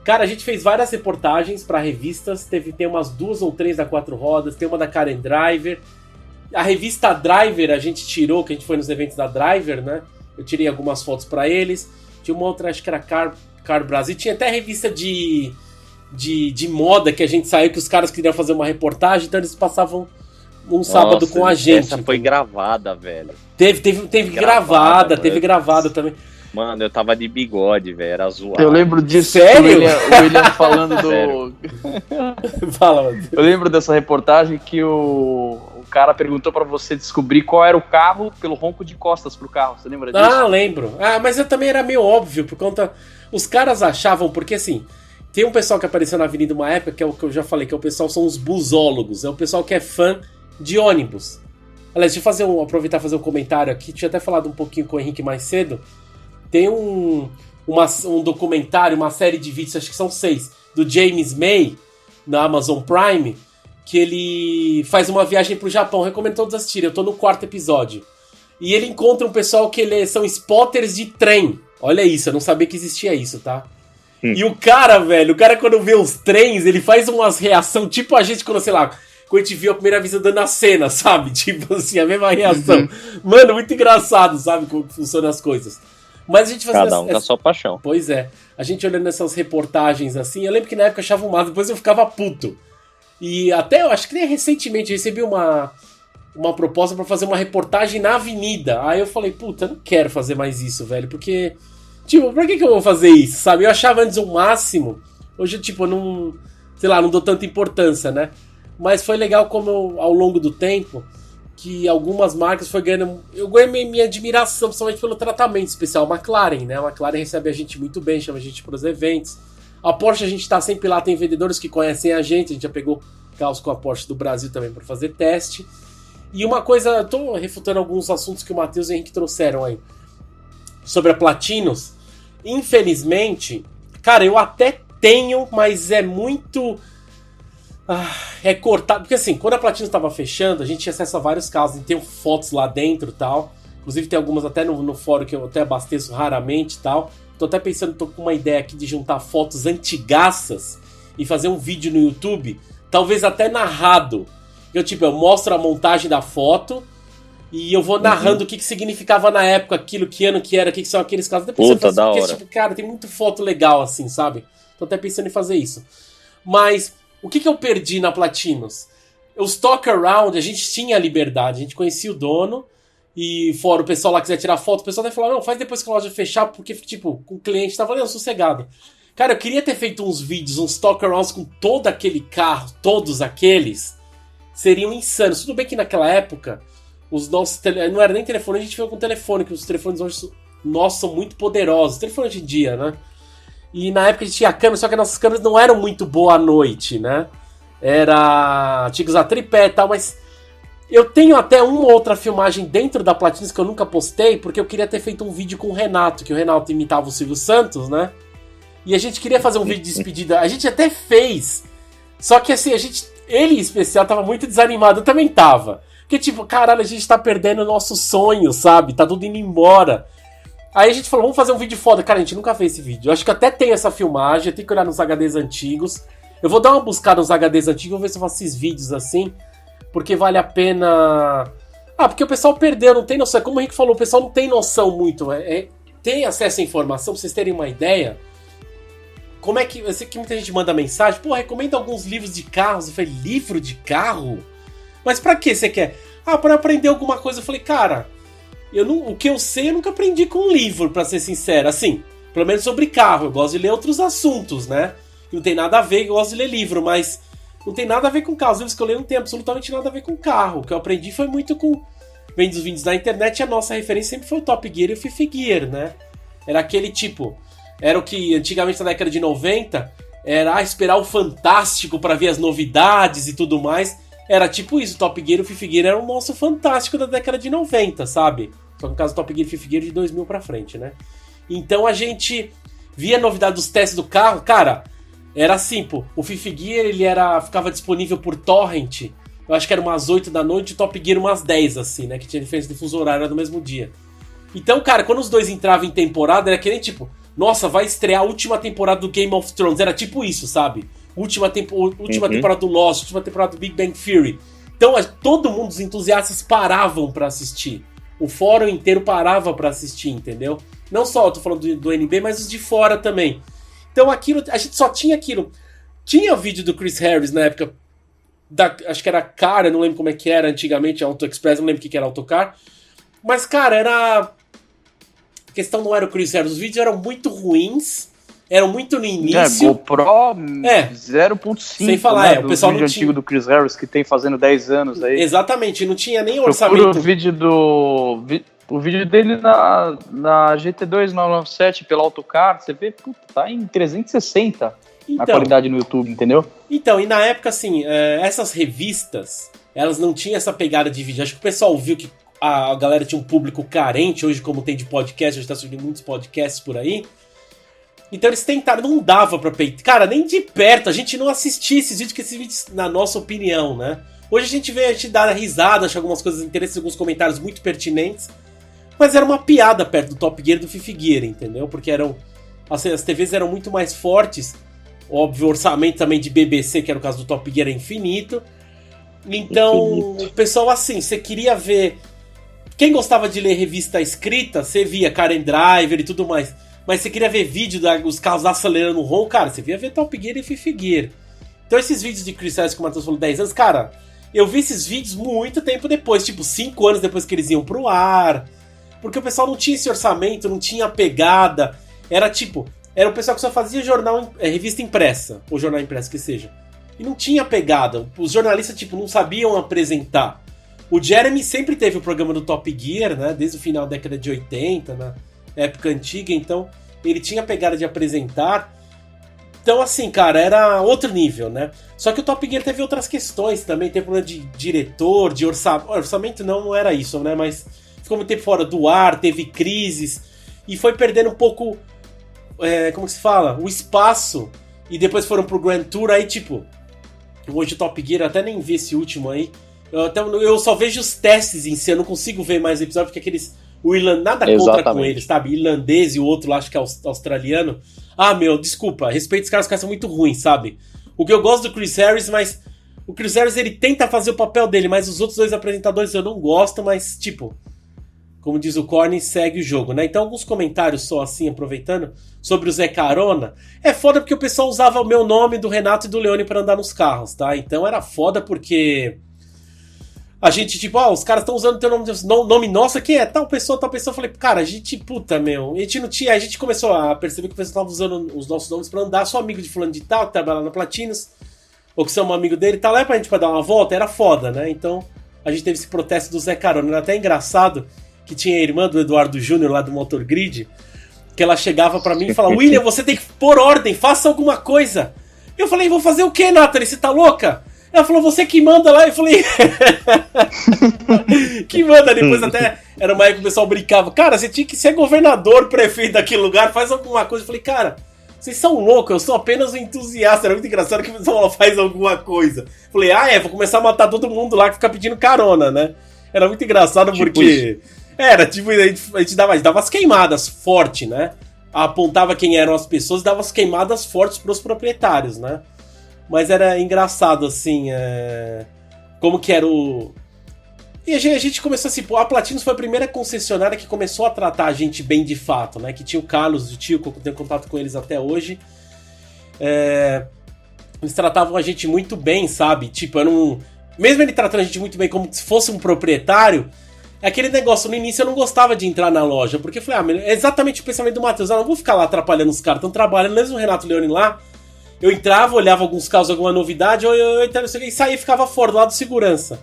Cara, a gente fez várias reportagens pra revistas. Tem umas 2 ou 3 da 4 rodas, tem uma da Car and Driver. A revista Driver a gente tirou, que a gente foi nos eventos da Driver, né? Eu tirei algumas fotos pra eles. Tinha uma outra, acho que era Car Brasil. Tinha até revista de moda que a gente saiu, que os caras queriam fazer uma reportagem, então eles passavam sábado com a gente. Essa foi gravada, velho. Teve gravada também. Mano, eu tava de bigode, velho, era zoado. Eu lembro disso. Sério? O William falando do... Fala, mano. Eu lembro dessa reportagem que o cara perguntou pra você descobrir qual era o carro pelo ronco de costas pro carro. Você lembra disso? Ah, lembro. Ah, mas eu também era meio óbvio, por conta... Os caras achavam, porque assim... Tem um pessoal que apareceu na avenida uma época, que é o que eu já falei, que é o pessoal, são os busólogos. É o pessoal que é fã de ônibus. Aliás, deixa eu aproveitar e fazer um comentário aqui. Tinha até falado um pouquinho com o Henrique mais cedo. Tem um documentário, uma série de vídeos, acho que são 6, do James May, na Amazon Prime, que ele faz uma viagem pro Japão. Recomendo todos assistirem, eu tô no 4º episódio. E ele encontra um pessoal que são spotters de trem. Olha isso, eu não sabia que existia isso, tá? E o cara, velho, quando vê os trens, ele faz umas reação, tipo a gente quando, sei lá, quando a gente viu a primeira vez dando a cena, sabe? Tipo assim, a mesma reação. Mano, muito engraçado, sabe, como funcionam as coisas. Mas a gente fazendo cada um com a sua paixão. Pois é. A gente olhando essas reportagens assim, eu lembro que na época eu achava um mato, depois eu ficava puto. E até, eu acho que nem recentemente eu recebi uma proposta pra fazer uma reportagem na avenida. Aí eu falei, puta, eu não quero fazer mais isso, velho, porque... Tipo, pra que eu vou fazer isso, sabe? Eu achava antes o máximo. Hoje eu, tipo, não... Sei lá, não dou tanta importância, né? Mas foi legal como ao longo do tempo que algumas marcas foi ganhando... Eu ganhei minha admiração, principalmente pelo tratamento especial. A McLaren, né? A McLaren recebe a gente muito bem, chama a gente pros eventos. A Porsche a gente tá sempre lá, tem vendedores que conhecem a gente já pegou carros com a Porsche do Brasil também pra fazer teste. E uma coisa, eu tô refutando alguns assuntos que o Matheus e o Henrique trouxeram aí. Sobre a Platinos, infelizmente, cara, eu até tenho, mas é muito É cortado. Porque assim, quando a Platinum estava fechando, a gente tinha acesso a vários casos. A gente tem fotos lá dentro e tal. Inclusive tem algumas até no fórum que eu até abasteço raramente e tal. Tô até pensando, tô com uma ideia aqui de juntar fotos antigaças e fazer um vídeo no YouTube, talvez até narrado. Eu mostro a montagem da foto e eu vou narrando o que significava na época aquilo, que ano que era, o que são aqueles casos. Depois Puta, da hora. Cara, tem muita foto legal assim, sabe? Tô até pensando em fazer isso. Mas o que eu perdi na Platinos? Os talk around, a gente tinha a liberdade, a gente conhecia o dono. E fora o pessoal lá quiser tirar foto, o pessoal vai falar, não, faz depois que a loja fechar, porque, tipo, com o cliente tava ali, sossegado. Cara, eu queria ter feito uns vídeos, uns talk-arounds com todo aquele carro, todos aqueles, seriam insanos. Tudo bem que naquela época, os nossos não era nem telefone, a gente veio com telefone, que os telefones hoje nossos são muito poderosos. Telefone hoje em dia, né? E na época a gente tinha câmera, só que as nossas câmeras não eram muito boa à noite, né? Tinha que usar tripé e tal, mas eu tenho até uma outra filmagem dentro da Platinos que eu nunca postei, porque eu queria ter feito um vídeo com o Renato, que o Renato imitava o Silvio Santos, né? E a gente queria fazer um vídeo de despedida. A gente até fez, só que assim, ele em especial tava muito desanimado, eu também tava. Porque tipo, caralho, a gente tá perdendo o nosso sonho, sabe? Tá tudo indo embora. Aí a gente falou, vamos fazer um vídeo foda. Cara, a gente nunca fez esse vídeo. Eu acho que até tem essa filmagem, eu tenho que olhar nos HDs antigos. Eu vou dar uma buscada nos HDs antigos, vou ver se eu faço esses vídeos assim. Porque vale a pena... porque o pessoal perdeu, não tem noção. Como o Henrique falou, o pessoal não tem noção muito. Tem acesso à informação, pra vocês terem uma ideia. Como é que... Eu sei que muita gente manda mensagem. Pô, recomenda alguns livros de carros. Eu falei, livro de carro? Mas pra que você quer? Pra aprender alguma coisa. Eu falei, cara... o que eu sei eu nunca aprendi com um livro, pra ser sincero. Assim, pelo menos sobre carro. Eu gosto de ler outros assuntos, né? Não tem nada a ver, eu gosto de ler livro, mas... Não tem nada a ver com carro. Os livros que eu leio não tem absolutamente nada a ver com carro. O que eu aprendi foi muito com... Vem dos vídeos da internet e a nossa referência sempre foi o Top Gear e o Fifi Gear, né? Era aquele tipo... Era o que antigamente na década de 90 era esperar o fantástico pra ver as novidades e tudo mais. Era tipo isso, o Top Gear e o Fifi Gear era o nosso fantástico da década de 90, sabe? Só que no caso o Top Gear e o Fifi Gear de 2000 pra frente, né? Então a gente via a novidade dos testes do carro, cara... Era assim, pô, o Fifi Gear ele ficava disponível por torrent, eu acho que era umas 8 da noite, e o Top Gear umas 10, assim, né, que tinha diferença de fuso horário, era no mesmo dia. Então, cara, quando os dois entravam em temporada, era que nem tipo, nossa, vai estrear a última temporada do Game of Thrones, era tipo isso, sabe? Última temporada do Lost, última temporada do Big Bang Theory. Então, todo mundo, os entusiastas paravam pra assistir. O fórum inteiro parava pra assistir, entendeu? Não só, eu tô falando do NB, mas os de fora também. Então aquilo, a gente só tinha aquilo. Tinha o vídeo do Chris Harris na época, acho que era Car, eu não lembro como é que era antigamente, Auto Express, não lembro o que era Autocar. Mas, cara, A questão não era o Chris Harris, os vídeos eram muito ruins, eram muito no início. GoPro 0.5, sem falar, o pessoal vídeo não tinha... antigo do Chris Harris, que tem fazendo 10 anos aí. Exatamente, não tinha nem orçamento. O vídeo dele na GT2 997 pela Autocar, você vê, puta, tá em 360 a qualidade no YouTube, entendeu? Então, e na época, assim, essas revistas, elas não tinham essa pegada de vídeo. Acho que o pessoal viu que a galera tinha um público carente, hoje como tem de podcast, hoje tá surgindo muitos podcasts por aí. Então eles tentaram, não dava pra peitar. Cara, nem de perto, a gente não assistia esses vídeos, porque esses vídeos, na nossa opinião, né? Hoje a gente dá risada, acha algumas coisas interessantes, alguns comentários muito pertinentes. Mas era uma piada perto do Top Gear e do Fifi Gear, entendeu? Porque as TVs eram muito mais fortes. Óbvio, o orçamento também de BBC, que era o caso do Top Gear, era infinito. Então, o pessoal, assim, você queria ver... Quem gostava de ler revista escrita, você via Car and Driver e tudo mais. Mas você queria ver vídeo dos carros acelerando o ROM, cara, você via ver Top Gear e Fifi Gear. Então esses vídeos de Chris Harris, que o Matheus falou, 10 anos, cara, eu vi esses vídeos muito tempo depois, tipo 5 anos depois que eles iam pro ar... Porque o pessoal não tinha esse orçamento, não tinha pegada. Era o pessoal que só fazia revista impressa, ou jornal impresso que seja. E não tinha pegada. Os jornalistas, não sabiam apresentar. O Jeremy sempre teve o programa do Top Gear, né? Desde o final da década de 80, na época antiga. Então, ele tinha pegada de apresentar. Então, assim, cara, era outro nível, né? Só que o Top Gear teve outras questões também. Teve problema de diretor, de orçamento. Orçamento não era isso, né? Mas... ficou muito tempo fora do ar, teve crises, e foi perdendo um pouco, como que se fala? O espaço, e depois foram pro Grand Tour, aí hoje o Top Gear, eu até nem vi esse último aí. Eu só vejo os testes em si, eu não consigo ver mais episódios, porque aqueles... nada contra com eles, sabe? Irlandês e o outro lá, acho que é australiano. Ah, meu, desculpa, respeito os caras são muito ruins, sabe? O que eu gosto do Chris Harris, mas... O Chris Harris, ele tenta fazer o papel dele, mas os outros dois apresentadores eu não gosto, mas, tipo... Como diz o Corny, segue o jogo, né? Então, alguns comentários só assim, aproveitando, sobre o Zé Carona. É foda porque o pessoal usava o meu nome, do Renato e do Leone pra andar nos carros, tá? Então era foda porque... A gente, tipo, os caras estão usando teu nome nosso, quem é? Tal pessoa. Eu falei, cara, a gente, puta, meu, a gente não tinha... A gente começou a perceber que o pessoal tava usando os nossos nomes pra andar, sou amigo de fulano de tal, que trabalha na Platinos, ou que são um amigo dele, tá lá pra gente pra dar uma volta, era foda, né? Então, a gente teve esse protesto do Zé Carona. Era até engraçado que tinha a irmã do Eduardo Júnior, lá do Motor Grid, que ela chegava pra mim e falava, William, você tem que pôr ordem, faça alguma coisa. Eu falei, vou fazer o quê, Nathalie? Você tá louca? Ela falou, você que manda lá. Eu falei, que manda? Depois até era uma época que o pessoal brincava. Cara, você tinha que ser governador, prefeito daquele lugar, faz alguma coisa. Eu falei, cara, vocês são loucos, eu sou apenas um entusiasta. Era muito engraçado que o pessoal faz alguma coisa. Eu falei, vou começar a matar todo mundo lá que fica pedindo carona, né? Era muito engraçado tipo porque... Isso. Era, tipo, a gente dava as queimadas forte, né? Apontava quem eram as pessoas e dava as queimadas fortes pros proprietários, né? Mas era engraçado, assim, como que era o... E a gente começou assim, a Platinos foi a primeira concessionária que começou a tratar a gente bem de fato, né? Que tinha o Carlos, o tio, que eu tenho contato com eles até hoje. Eles tratavam a gente muito bem, sabe? Tipo, mesmo ele tratando a gente muito bem como se fosse um proprietário, aquele negócio, no início eu não gostava de entrar na loja, porque eu falei, é exatamente o pensamento do Matheus, eu não vou ficar lá atrapalhando os caras, estão trabalhando, mesmo o Renato Leone lá, eu entrava, olhava alguns casos, alguma novidade, e saía e ficava fora, do lado de segurança.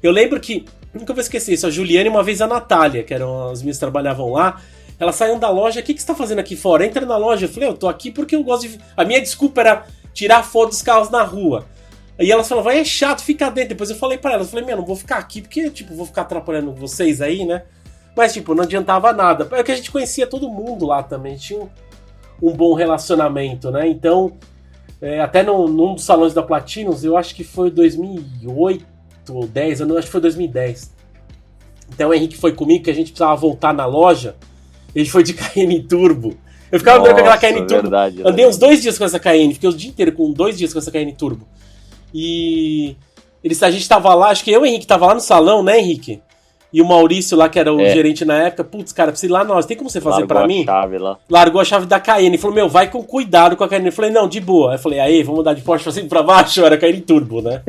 Eu lembro que, nunca vou esquecer isso, a Juliana e uma vez a Natália, que eram as minhas que trabalhavam lá, elas saíam da loja, o que você tá fazendo aqui fora? Entra na loja. Eu falei, eu tô aqui porque eu gosto de... A minha desculpa era tirar foto dos carros na rua. Aí elas falavam, é chato, fica dentro. Depois eu falei pra elas, não vou ficar aqui porque, tipo, vou ficar atrapalhando vocês aí, né? Mas, tipo, não adiantava nada. É que a gente conhecia todo mundo lá também, tinha um bom relacionamento, né? Então... até num dos salões da Platinos, eu acho que foi 2008 ou 10, eu acho que foi 2010. Então o Henrique foi comigo, que a gente precisava voltar na loja, ele foi de Cayenne Turbo. Eu ficava andando com aquela Cayenne Turbo, verdade, andei uns 2 dias com essa Cayenne, fiquei o dia inteiro com 2 dias com essa Cayenne Turbo. E a gente tava lá, acho que eu e o Henrique tava lá no salão, né, Henrique? E o Maurício lá, que era o gerente na época, putz, cara, precisa ir lá nós, tem como você fazer pra mim? Largou a chave da Cayenne, falou, vai com cuidado com a Cayenne. Eu falei, não, de boa. Aí eu falei, vamos mudar de Porsche pra cima pra baixo, era Cayenne Turbo, né?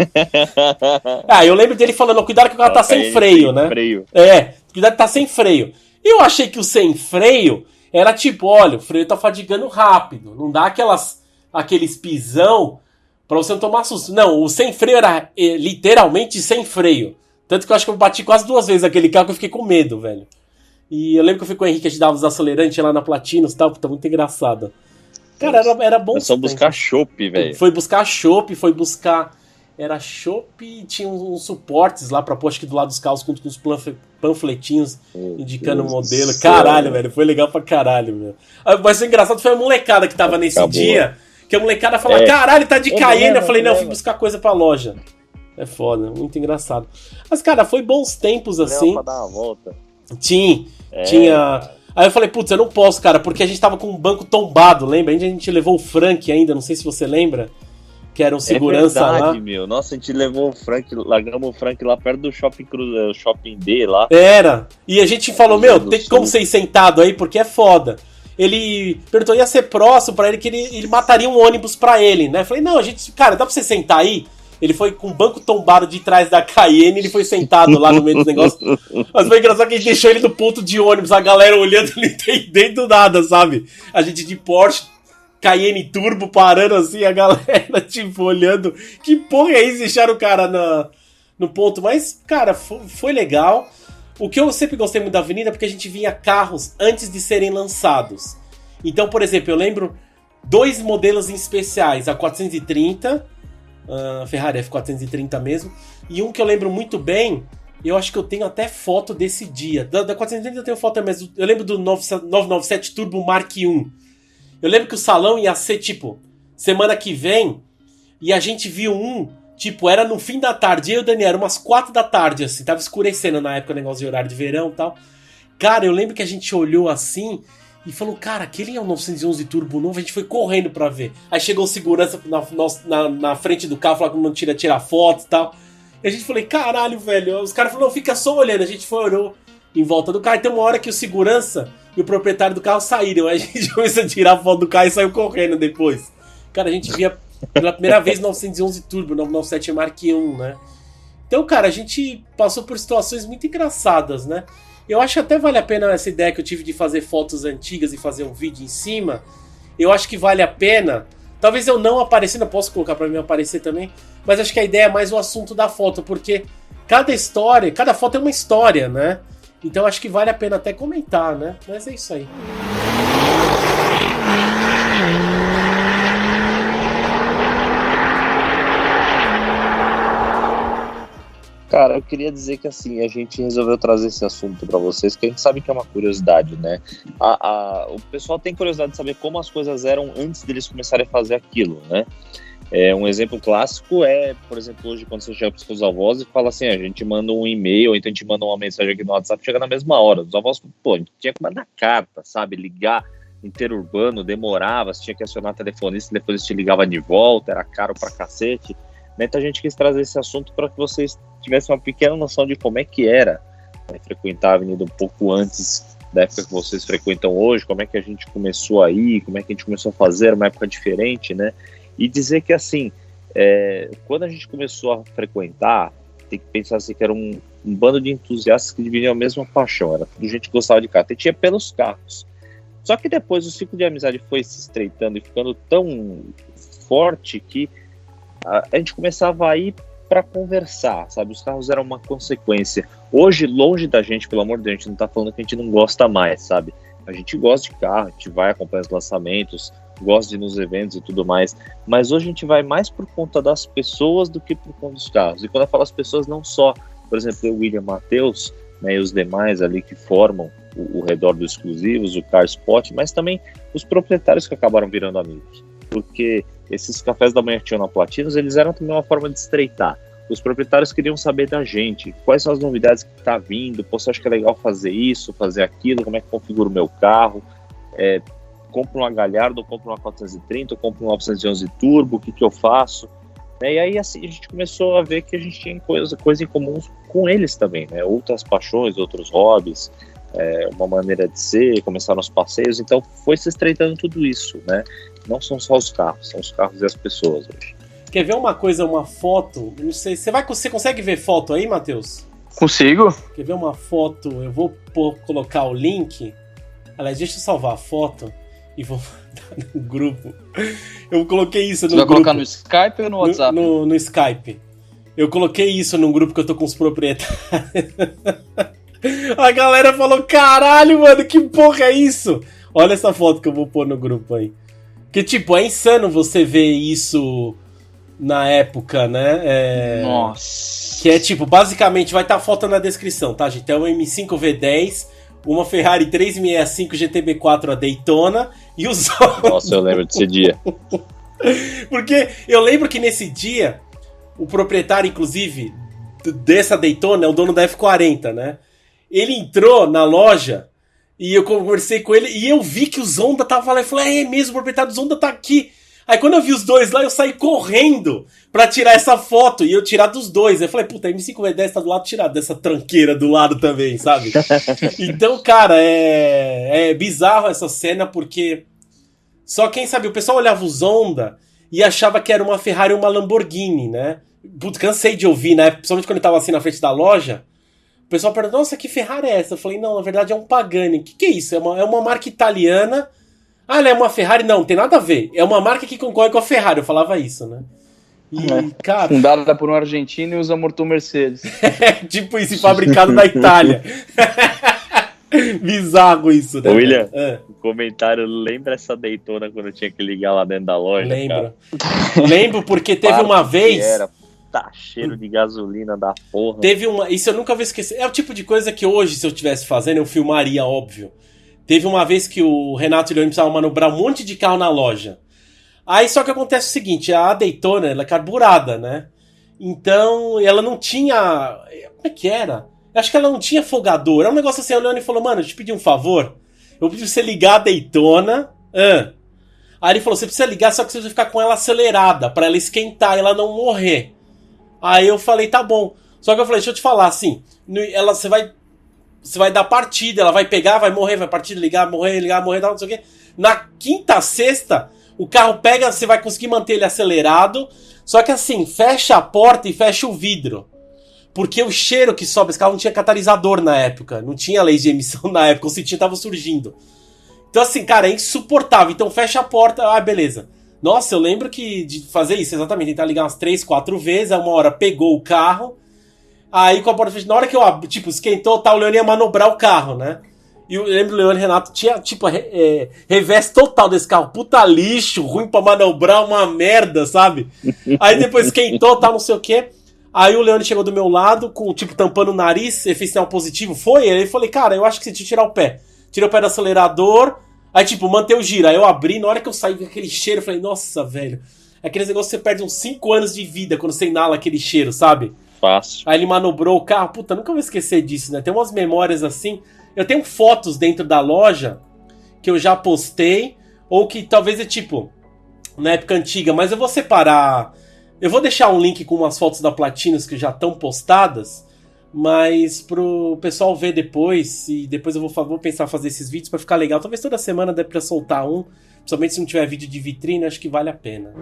Eu lembro dele falando, cuidado que o cara tá sem freio, né? Cuidado que tá sem freio. E eu achei que o sem freio era tipo, olha, o freio tá fadigando rápido, não dá aqueles pisão pra você não tomar susto. Não, o sem freio era literalmente sem freio. Tanto que eu acho que eu bati quase 2 vezes aquele carro que eu fiquei com medo, velho. E eu lembro que eu fui com o Henrique, a gente dava os acelerantes lá na Platinos e tal, puta, muito engraçado. Cara, era bom. Nós fomos buscar chopp, velho. Foi buscar chopp, era chopp e tinha uns suportes lá pra pôr, acho que do lado dos carros, com uns panfletinhos indicando o modelo. Caralho, velho, foi legal pra caralho, meu. Mas o engraçado foi a molecada que tava nesse dia, que a molecada falava, caralho, tá de Cayenne. Eu falei, não, fui buscar coisa pra loja. É foda, muito engraçado. Mas, cara, foi bons tempos assim. Pra dar uma volta. Tinha. Aí eu falei, putz, eu não posso, cara, porque a gente tava com um banco tombado, lembra? A gente levou o Frank ainda, não sei se você lembra. Que era um segurança verdade, lá. Meu. Nossa, a gente levou o Frank, largamos o Frank lá perto do Shopping D lá. Era. E a gente falou, tem como você ir sentado aí, porque é foda. Ele perguntou, ia ser próximo pra ele, que ele mataria um ônibus pra ele, né? Eu falei, não, cara, dá pra você sentar aí? Ele foi com o banco tombado de trás da Cayenne, ele foi sentado lá no meio dos negócios. Mas foi engraçado que a gente deixou ele no ponto de ônibus, a galera olhando, ele não entendendo nada, sabe? A gente de Porsche, Cayenne Turbo parando assim, a galera tipo olhando. Que porra é isso? Deixaram o cara no ponto. Mas, cara, foi legal. O que eu sempre gostei muito da Avenida é porque a gente vinha carros antes de serem lançados. Então, por exemplo, eu lembro 2 modelos em especiais, a 430... Ferrari F430 mesmo. E um que eu lembro muito bem, eu acho que eu tenho até foto desse dia. Da 430 eu tenho foto mesmo. Eu lembro do 997 Turbo Mark I. Eu lembro que o salão ia ser tipo semana que vem, e a gente viu Tipo, era no fim da tarde, eu e o Daniel, era umas 4 da tarde, assim, tava escurecendo na época o negócio de horário de verão e tal. Cara, eu lembro que a gente olhou assim e falou, cara, aquele é o 911 Turbo novo, a gente foi correndo pra ver. Aí chegou o segurança na frente do carro, falou que não tirar foto e tal. E a gente falou, caralho, velho. Os caras falaram, não, fica só olhando. A gente foi, olhou em volta do carro. E tem uma hora que o segurança e o proprietário do carro saíram. Aí a gente começou a tirar foto do carro e saiu correndo depois. Cara, a gente via pela primeira vez 911 Turbo, 997 Mark I, né? Então, cara, a gente passou por situações muito engraçadas, né? Eu acho que até vale a pena essa ideia que eu tive de fazer fotos antigas e fazer um vídeo em cima. Eu acho que vale a pena. Talvez eu não aparecendo, eu posso colocar pra mim aparecer também. Mas acho que a ideia é mais o assunto da foto, porque cada história, cada foto é uma história, né? Então acho que vale a pena até comentar, né? Mas é isso aí. Cara, eu queria dizer que assim, a gente resolveu trazer esse assunto para vocês, que a gente sabe que é uma curiosidade, né? O pessoal tem curiosidade de saber como as coisas eram antes deles começarem a fazer aquilo, né? Um exemplo clássico é, por exemplo, hoje quando você chega para os seus avós e fala assim, a gente manda um e-mail, ou então a gente manda uma mensagem aqui no WhatsApp, chega na mesma hora. Os avós, pô, a gente tinha que mandar carta, sabe? Ligar interurbano, demorava, você tinha que acionar telefonista, depois te ligava de volta, era caro pra cacete. Então a gente quis trazer esse assunto para que vocês tivessem uma pequena noção de como é que era, né, frequentar a avenida um pouco antes da época que vocês frequentam hoje, como é que a gente começou aí, como é que a gente começou a fazer, uma época diferente, né? E dizer que assim, quando a gente começou a frequentar, tem que pensar assim que era um bando de entusiastas que dividiam a mesma paixão, era tudo gente que gostava de carro, tinha pelos carros. Só que depois o ciclo de amizade foi se estreitando e ficando tão forte que a gente começava a ir para conversar, sabe? Os carros eram uma consequência. Hoje, longe da gente, pelo amor de Deus, a gente não tá falando que a gente não gosta mais, sabe? A gente gosta de carro, a gente vai acompanhar os lançamentos, gosta de ir nos eventos e tudo mais, mas hoje a gente vai mais por conta das pessoas do que por conta dos carros. E quando eu falo as pessoas, não só, por exemplo, o William Matheus, né, e os demais ali que formam o redor dos exclusivos, o Car Spot, mas também os proprietários que acabaram virando amigos. Porque esses cafés da manhã que tinham na Platinos, eles eram também uma forma de estreitar. Os proprietários queriam saber da gente, quais são as novidades que tá vindo, pô, você acha que é legal fazer isso, fazer aquilo, como é que configura o meu carro, compro uma Gallardo, compro uma 430, compro um 911 Turbo, o que eu faço? E aí assim, a gente começou a ver que a gente tinha coisa em comum com eles também, né? Outras paixões, outros hobbies, uma maneira de ser, começaram os passeios, então foi se estreitando tudo isso, né? Não são só os carros, são os carros e as pessoas hoje. Quer ver uma coisa, uma foto? Não sei, você consegue ver foto aí, Matheus? Consigo. Quer ver uma foto? Eu vou colocar o link. Aliás, deixa eu salvar a foto e vou mandar no grupo. Eu coloquei isso no grupo. Você vai colocar no Skype ou no WhatsApp? No Skype. Eu coloquei isso num grupo que eu tô com os proprietários. A galera falou, caralho, mano, que porra é isso? Olha essa foto que eu vou pôr no grupo aí. Que, tipo, é insano você ver isso na época, né? Nossa. Que é, tipo, basicamente, vai estar a foto na descrição, tá, gente? É um M5 V10, uma Ferrari 365 GTB4 a Daytona e os... Nossa, eu lembro desse dia. Porque eu lembro que nesse dia, o proprietário, inclusive, dessa Daytona é o dono da F40, né? Ele entrou na loja e eu conversei com ele e eu vi que o Zonda tava lá. Eu falei, é mesmo, o proprietário do Zonda tá aqui. Aí quando eu vi os dois lá, eu saí correndo pra tirar essa foto e eu tirar dos dois. Eu falei, puta, a M5 V10 tá do lado, tirar dessa tranqueira do lado também, sabe? Então, cara, é bizarro essa cena porque só quem sabe, o pessoal olhava o Zonda e achava que era uma Ferrari ou uma Lamborghini, né? Putz, cansei de ouvir, né? Principalmente quando ele tava assim na frente da loja. O pessoal perguntou, nossa, que Ferrari é essa? Eu falei, não, na verdade é um Pagani. O que é isso? É uma marca italiana. Ah, ela é uma Ferrari? Não, não tem nada a ver. É uma marca que concorre com a Ferrari. Eu falava isso, né? E, cara... Fundada por um argentino e usa motor Mercedes. Tipo isso, fabricado na Itália. Bizarro isso, né? Ô, William, o comentário, lembra essa Daytona quando eu tinha que ligar lá dentro da loja? Lembro. Cara? Lembro porque teve uma vez... Tá cheiro de gasolina da porra. Teve uma... Isso eu nunca vou esquecer. É o tipo de coisa que hoje, se eu estivesse fazendo, eu filmaria, óbvio. Teve uma vez que o Renato e o Leone precisavam manobrar um monte de carro na loja. Aí só que acontece o seguinte, a Daytona, ela é carburada, né? Então, ela não tinha... Como é que era? Eu acho que ela não tinha folgador. Era um negócio assim, a Leone falou, mano, eu te pedi um favor. Eu pedi pra você ligar a Daytona. Aí ele falou, você precisa ligar, só que você precisa ficar com ela acelerada, pra ela esquentar e ela não morrer. Aí eu falei, tá bom. Só que eu falei, deixa eu te falar, assim, você vai dar partida, ela vai pegar, vai morrer, vai partir, ligar, morrer, não sei o quê. Na quinta, sexta, o carro pega, você vai conseguir manter ele acelerado, só que assim, fecha a porta e fecha o vidro. Porque o cheiro que sobe, esse carro não tinha catalisador na época, não tinha lei de emissão na época, o cintinho tava surgindo. Então assim, cara, é insuportável. Então fecha a porta, beleza. Nossa, eu lembro que de fazer isso, exatamente, tentar ligar umas 3, 4 vezes, aí uma hora pegou o carro, aí com a porta fechada, na hora que eu abri, tipo, esquentou, tá, o Leone ia manobrar o carro, né? E eu lembro que o Leone Renato tinha, tipo, revés total desse carro, puta lixo, ruim pra manobrar, uma merda, sabe? Aí depois esquentou, tal, não sei o quê. Aí o Leone chegou do meu lado, com, tipo, tampando o nariz, ele fez sinal positivo, foi? Aí eu falei, cara, eu acho que você tinha que tirar o pé. Tirei o pé do acelerador, aí, tipo, manter o giro. Aí eu abri, na hora que eu saí com aquele cheiro, eu falei, nossa, velho. Aqueles negócios que você perde uns 5 anos de vida quando você inala aquele cheiro, sabe? Fácil. Aí ele manobrou o carro. Puta, nunca vou esquecer disso, né? Tem umas memórias assim. Eu tenho fotos dentro da loja que eu já postei, ou que talvez é tipo, na época antiga, mas eu vou separar. Eu vou deixar um link com umas fotos da Platinos que já estão postadas, mas pro pessoal ver depois, e depois eu vou pensar em fazer esses vídeos pra ficar legal. Talvez toda semana dê pra soltar um, principalmente se não tiver vídeo de vitrine, acho que vale a pena.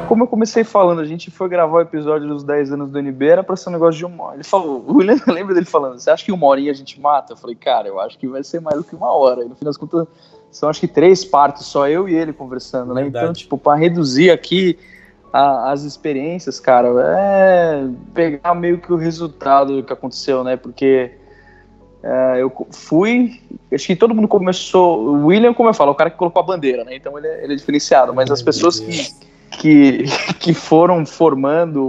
Como eu comecei falando, a gente foi gravar o episódio dos 10 anos do NB, era pra ser um negócio de 1 hora. Ele falou, o William, lembra dele falando, você acha que 1 horinha a gente mata? Eu falei, cara, eu acho que vai ser mais do que 1 hora. E no fim das contas, são acho que 3 partes, só eu e ele conversando, né? Verdade. Então, tipo, pra reduzir aqui as experiências, cara, pegar meio que o resultado do que aconteceu, né? Porque eu fui, acho que todo mundo começou, o William, como eu falo, é o cara que colocou a bandeira, né? Então ele é diferenciado, mas as pessoas que foram formando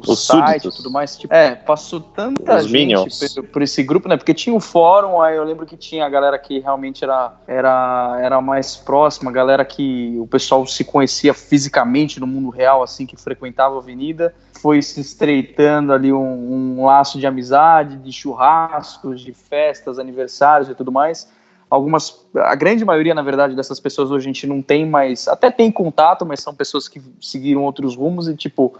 o site e tudo mais, tipo, passou tanta gente por esse grupo, né? Porque tinha o fórum, aí eu lembro que tinha a galera que realmente era mais próxima, a galera que o pessoal se conhecia fisicamente no mundo real, assim, que frequentava a avenida, foi se estreitando ali um laço de amizade, de churrascos, de festas, aniversários e tudo mais. A grande maioria, na verdade, dessas pessoas hoje a gente não tem mais, até tem contato, mas são pessoas que seguiram outros rumos e, tipo,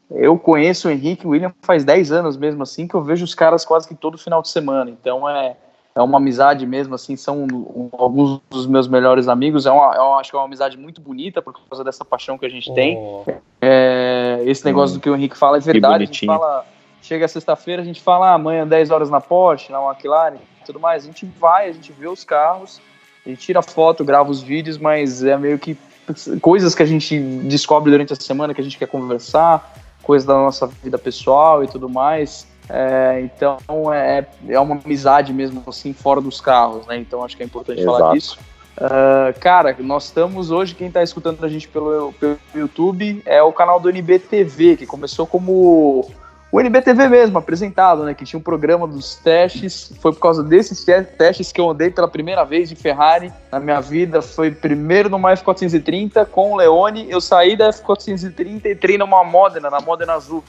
eu conheço o Henrique e o William faz 10 anos mesmo, assim, que eu vejo os caras quase que todo final de semana, então é uma amizade mesmo, assim, são alguns dos meus melhores amigos, eu acho que é uma amizade muito bonita por causa dessa paixão que a gente tem. Esse negócio do que o Henrique fala é verdade, a gente fala, chega sexta-feira, a gente fala, amanhã 10 horas na Porsche, na McLaren, tudo mais, a gente vê os carros, a gente tira foto, grava os vídeos, mas é meio que coisas que a gente descobre durante a semana, que a gente quer conversar, coisas da nossa vida pessoal e tudo mais, então é uma amizade mesmo, assim, fora dos carros, né, então acho que é importante falar disso. Cara, nós estamos hoje, quem está escutando a gente pelo YouTube, é o canal do NBTV, que começou como o NBTV mesmo, apresentado, né, que tinha um programa dos testes, foi por causa desses testes que eu andei pela primeira vez de Ferrari na minha vida, foi primeiro numa F430 com o Leone, eu saí da F430 e entrei numa Modena, na Modena Azul,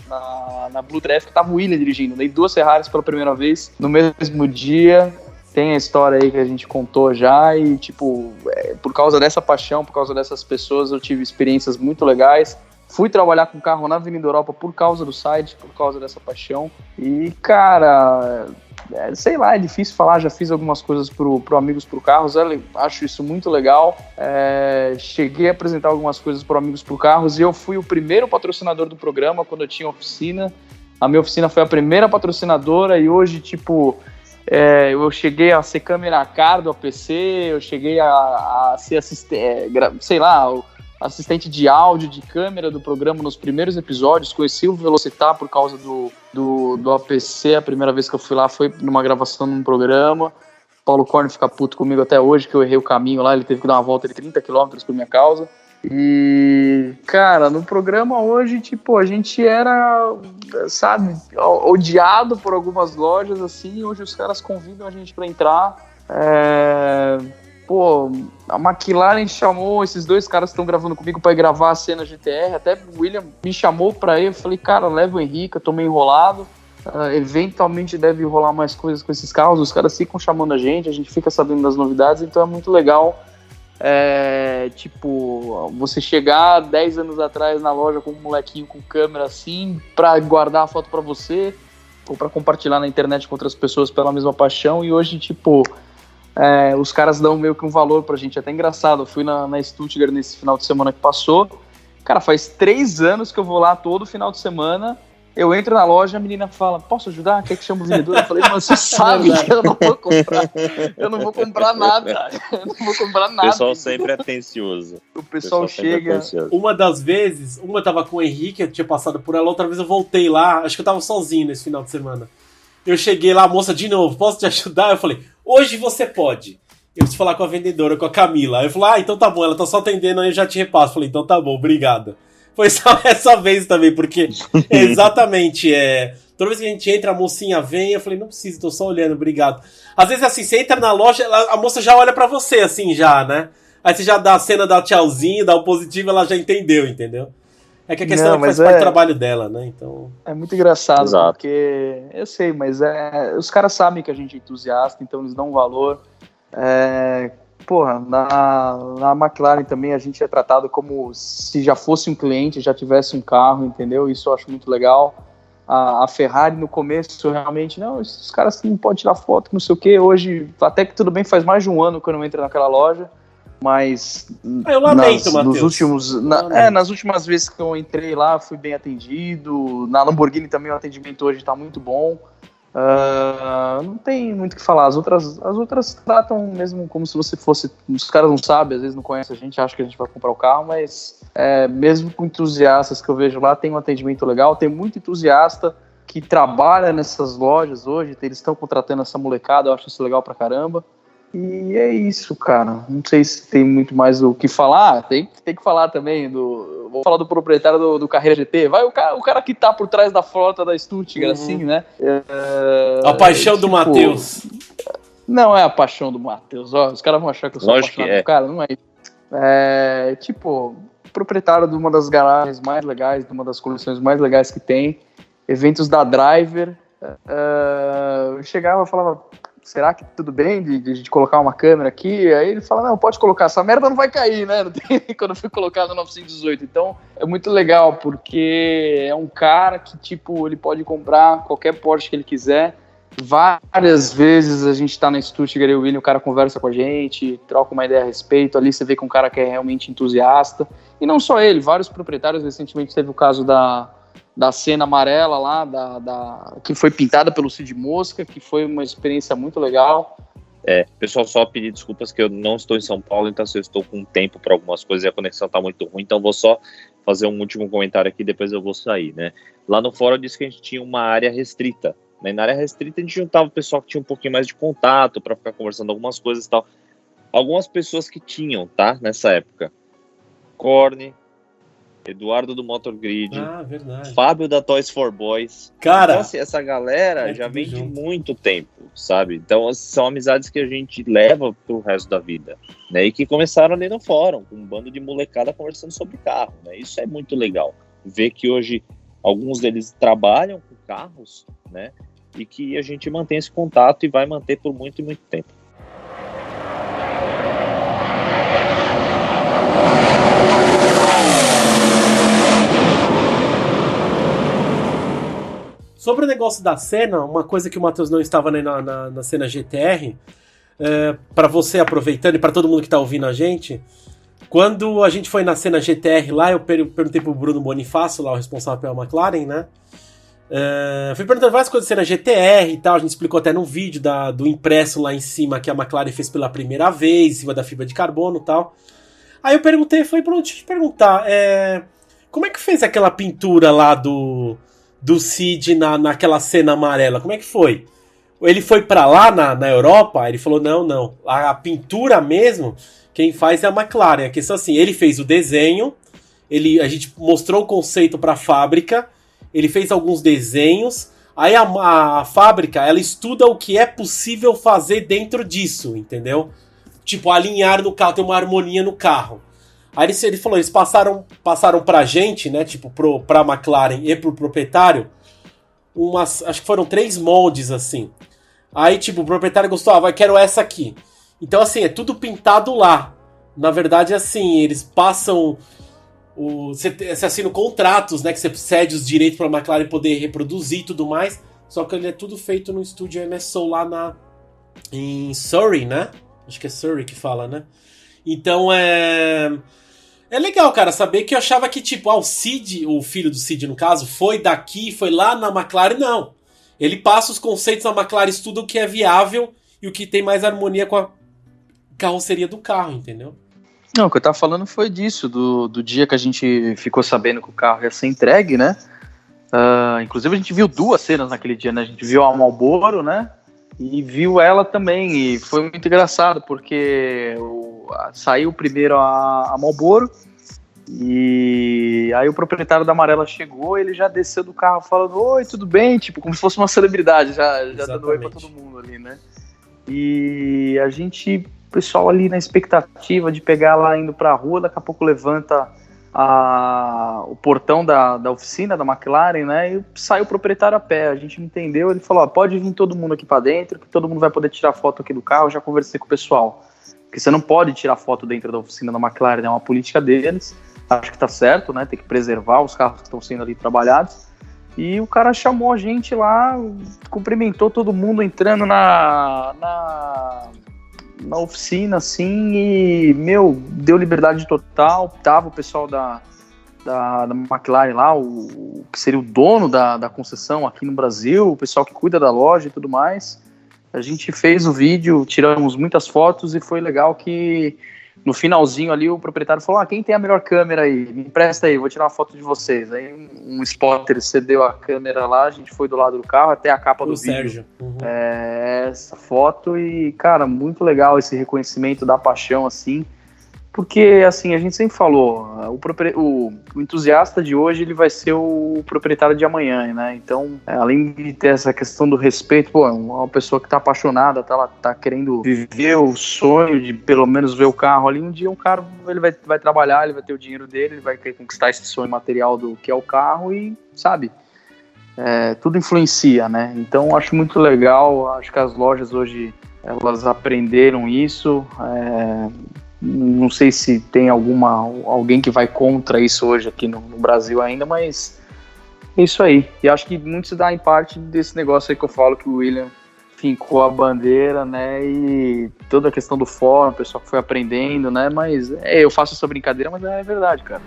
na Blue Traffic, que tava o William dirigindo, dei 2 Ferraris pela primeira vez, no mesmo dia, tem a história aí que a gente contou já e, tipo, por causa dessa paixão, por causa dessas pessoas, eu tive experiências muito legais. Fui trabalhar com carro na Avenida Europa por causa do site, por causa dessa paixão. E, cara, sei lá, é difícil falar. Já fiz algumas coisas pro Amigos Pro Carros. Acho isso muito legal. Cheguei a apresentar algumas coisas pro Amigos Pro Carros. E eu fui o primeiro patrocinador do programa quando eu tinha oficina. A minha oficina foi a primeira patrocinadora. E hoje, tipo, eu cheguei a ser câmera car do APC. Eu cheguei a ser assistente de áudio, de câmera do programa nos primeiros episódios, conheci o Velocitar por causa do APC, a primeira vez que eu fui lá foi numa gravação num programa, Paulo Korn fica puto comigo até hoje, que eu errei o caminho lá, ele teve que dar uma volta de 30 km por minha causa, E, cara, no programa hoje, tipo, a gente era, sabe, odiado por algumas lojas, assim, hoje os caras convidam a gente pra entrar. Pô, a McLaren chamou, esses dois caras que estão gravando comigo pra ir gravar a cena GTR, até o William me chamou pra ir, eu falei, cara, leva o Henrique, eu tô meio enrolado, eventualmente deve rolar mais coisas com esses carros, os caras ficam chamando a gente fica sabendo das novidades, então é muito legal. Tipo, você chegar 10 anos atrás na loja com um molequinho com câmera assim, pra guardar a foto pra você, ou pra compartilhar na internet com outras pessoas pela mesma paixão, e hoje, tipo, os caras dão meio que um valor pra gente, até engraçado. Eu fui na Stuttgart nesse final de semana que passou, cara, faz 3 anos que eu vou lá todo final de semana. Eu entro na loja, a menina fala, posso ajudar? Quer que chame o vendedor? Eu falei, mano, você sabe que eu não vou comprar. Eu não vou comprar nada. Eu não vou comprar nada. O pessoal sempre é atencioso. O pessoal chega. Uma das vezes, uma eu tava com o Henrique, eu tinha passado por ela, outra vez eu voltei lá, acho que eu tava sozinho nesse final de semana. Eu cheguei lá, moça, de novo, posso te ajudar? Eu falei, hoje você pode. Eu preciso falar com a vendedora, com a Camila. Aí eu falei, então tá bom, ela tá só atendendo, aí eu já te repasso. Eu falei, então tá bom, obrigado. Foi só essa vez também, porque exatamente, toda vez que a gente entra, a mocinha vem, eu falei, não precisa, tô só olhando, obrigado. Às vezes assim, você entra na loja, a moça já olha pra você, assim, já, né? Aí você já dá a cena, dá tchauzinho, dá o positivo, ela já entendeu? É que a questão é que faz parte do trabalho dela, né? Então... É muito engraçado, exato. Porque eu sei, mas os caras sabem que a gente é entusiasta, então eles dão valor. Porra, na McLaren também a gente é tratado como se já fosse um cliente, já tivesse um carro, entendeu? Isso eu acho muito legal. A Ferrari no começo realmente, não, esses caras não podem tirar foto, não sei o que. Hoje, até que tudo bem, faz mais de um ano que eu não entro naquela loja, mas eu lamento, Matheus. Nas últimas vezes que eu entrei lá, fui bem atendido. Na Lamborghini também o atendimento hoje está muito bom. Não tem muito o que falar. As outras tratam mesmo como se você fosse. Os caras não sabem, às vezes não conhecem a gente, acham que a gente vai comprar o carro, mas mesmo com entusiastas que eu vejo lá, tem um atendimento legal. Tem muito entusiasta que trabalha nessas lojas hoje, eles estão contratando essa molecada, eu acho isso legal pra caramba. E é isso, cara. Não sei se tem muito mais o que falar. Tem que falar também vou falar do proprietário do Carreira GT. Vai o cara que tá por trás da frota da Stuttgart, assim, né? A paixão do Matheus. Não é a paixão do Matheus. Os caras vão achar que eu sou apaixonado do cara. Não é isso. Proprietário de uma das garagens mais legais, de uma das coleções mais legais que tem. Eventos da Driver. Eu chegava e falava... Será que tudo bem de a gente colocar uma câmera aqui? Aí ele fala, não, pode colocar, essa merda não vai cair, né? Não tem, quando eu fui colocar no 918. Então, é muito legal, porque é um cara que, tipo, ele pode comprar qualquer Porsche que ele quiser. Várias vezes a gente tá na Stuttgart e o William, o cara conversa com a gente, troca uma ideia a respeito. Ali você vê que um cara que é realmente entusiasta. E não só ele, vários proprietários. Recentemente teve o caso da cena amarela lá, que foi pintada pelo Cid Mosca, que foi uma experiência muito legal. Pessoal, só pedir desculpas que eu não estou em São Paulo, então eu estou com tempo para algumas coisas e a conexão está muito ruim, então vou só fazer um último comentário aqui, depois eu vou sair, né? Lá no fórum disse que a gente tinha uma área restrita, né? Na área restrita a gente juntava o pessoal que tinha um pouquinho mais de contato para ficar conversando algumas coisas e tal. Algumas pessoas que tinham, tá? Nessa época. Corne, Eduardo do Motor Grid, Fábio da Toys for Boys. Cara, então, assim, essa galera já vem de muito tempo, sabe? Então, são amizades que a gente leva pro resto da vida, né? E que começaram ali no fórum, com um bando de molecada conversando sobre carro, né? Isso é muito legal. Ver que hoje alguns deles trabalham com carros, né? E que a gente mantém esse contato e vai manter por muito e muito tempo. Sobre o negócio da cena, uma coisa que o Matheus não estava na cena GTR, para você aproveitando e para todo mundo que está ouvindo a gente, quando a gente foi na cena GTR lá, eu perguntei pro Bruno Bonifácio, lá o responsável pela McLaren, né? Fui perguntando várias coisas da cena GTR e tal, a gente explicou até num vídeo do impresso lá em cima que a McLaren fez pela primeira vez, em cima da fibra de carbono e tal. Aí eu falei, Bruno, deixa eu te perguntar, como é que fez aquela pintura lá do Cid naquela cena amarela, como é que foi? Ele foi pra lá na Europa, ele falou, não, a pintura mesmo, quem faz é a McLaren. A questão assim, ele fez o desenho, a gente mostrou o conceito pra fábrica, ele fez alguns desenhos, aí a fábrica, ela estuda o que é possível fazer dentro disso, entendeu? Tipo, alinhar no carro, ter uma harmonia no carro. Aí ele falou, eles passaram pra gente, né, tipo, pra McLaren e pro proprietário, acho que foram 3 moldes, assim. Aí, tipo, o proprietário gostou, quero essa aqui. Então, assim, é tudo pintado lá. Na verdade, assim, eles passam... Você assina contratos, né, que você cede os direitos pra McLaren poder reproduzir e tudo mais. Só que ele é tudo feito no estúdio MSO lá em Surrey, né? Acho que é Surrey que fala, né? Então, é legal, cara, saber que eu achava que, tipo, o Sid, o filho do Sid, no caso, foi daqui, foi lá na McLaren, não. Ele passa os conceitos na McLaren, estuda o que é viável e o que tem mais harmonia com a carroceria do carro, entendeu? Não, o que eu tava falando foi disso, do dia que a gente ficou sabendo que o carro ia ser entregue, né? Inclusive a gente viu 2 cenas naquele dia, né? A gente viu a Marlboro, né? E viu ela também, e foi muito engraçado, porque saiu primeiro a Marlboro, e aí o proprietário da Amarela chegou, ele já desceu do carro falando, oi, tudo bem? Tipo, como se fosse uma celebridade, já dando oi pra todo mundo ali, né? E a gente, o pessoal ali na expectativa de pegar lá indo pra rua, daqui a pouco levanta o portão da oficina da McLaren, né? E sai o proprietário a pé. A gente não entendeu. Ele falou: pode vir todo mundo aqui para dentro, que todo mundo vai poder tirar foto aqui do carro. Eu já conversei com o pessoal, porque você não pode tirar foto dentro da oficina da McLaren, é uma política deles. Acho que tá certo, né? Tem que preservar os carros que estão sendo ali trabalhados. E o cara chamou a gente lá, cumprimentou todo mundo entrando na oficina, assim, e, deu liberdade total. Tava o pessoal da McLaren lá, o que seria o dono da concessão aqui no Brasil, o pessoal que cuida da loja e tudo mais. A gente fez o vídeo, tiramos muitas fotos e foi legal que no finalzinho ali o proprietário falou: quem tem a melhor câmera aí? Me empresta aí, vou tirar uma foto de vocês. Aí um spotter cedeu a câmera lá, a gente foi do lado do carro até a capa do vídeo. Sérgio. Uhum. Essa foto e, cara, muito legal esse reconhecimento da paixão, assim, porque, assim, a gente sempre falou, o entusiasta de hoje, ele vai ser o proprietário de amanhã, né? Então, além de ter essa questão do respeito, uma pessoa que tá apaixonada, tá querendo viver o sonho de pelo menos ver o carro ali, um dia um cara, ele vai trabalhar, ele vai ter o dinheiro dele, ele vai querer conquistar esse sonho material do que é o carro e, sabe, tudo influencia, né? Então, acho muito legal, acho que as lojas hoje, elas aprenderam isso, não sei se tem alguém que vai contra isso hoje aqui no Brasil ainda, mas é isso aí. E acho que muito se dá em parte desse negócio aí que eu falo, que o William fincou a bandeira, né, e toda a questão do fórum, o pessoal que foi aprendendo, né, mas eu faço essa brincadeira, mas é verdade, cara.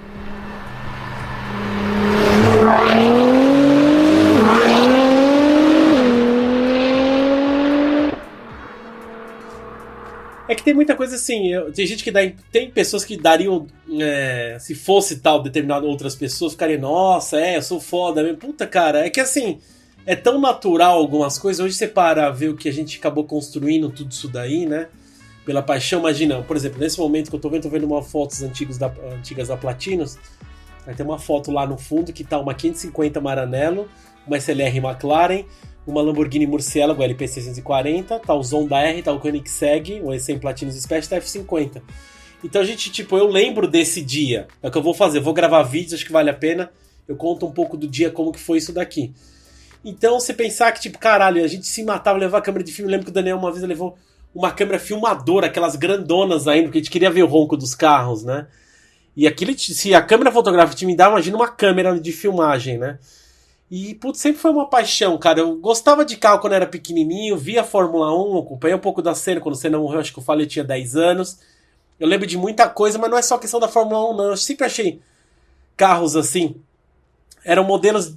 É que tem muita coisa assim, tem gente que tem pessoas que dariam, se fosse tal determinado outras pessoas, ficariam, nossa, eu sou foda mesmo. Puta, cara, é que assim, é tão natural algumas coisas, hoje você para ver o que a gente acabou construindo, tudo isso daí, né, pela paixão. Imagina, por exemplo, nesse momento que eu tô vendo uma fotos antigas da Platinos, aí tem uma foto lá no fundo que tá uma 550 Maranello, uma SLR McLaren, uma Lamborghini Murciélago LP640, tá o Zonda R, tá o Koenigsegg, o E100 Platinos Special, tá F50. Então a gente, eu lembro desse dia, é o que eu vou fazer, vou gravar vídeos, acho que vale a pena, eu conto um pouco do dia, como que foi isso daqui. Então você pensar que, caralho, a gente se matava, levar a câmera de filme, eu lembro que o Daniel uma vez levou uma câmera filmadora, aquelas grandonas ainda, porque a gente queria ver o ronco dos carros, né? E aquilo, se a câmera fotográfica te me dá, imagina uma câmera de filmagem, né? E, putz, sempre foi uma paixão, cara. Eu gostava de carro quando era pequenininho, via a Fórmula 1, acompanhei um pouco da Senna, quando o Senna morreu, acho que eu falei, eu tinha 10 anos. Eu lembro de muita coisa, mas não é só questão da Fórmula 1, não. Eu sempre achei carros assim, eram modelos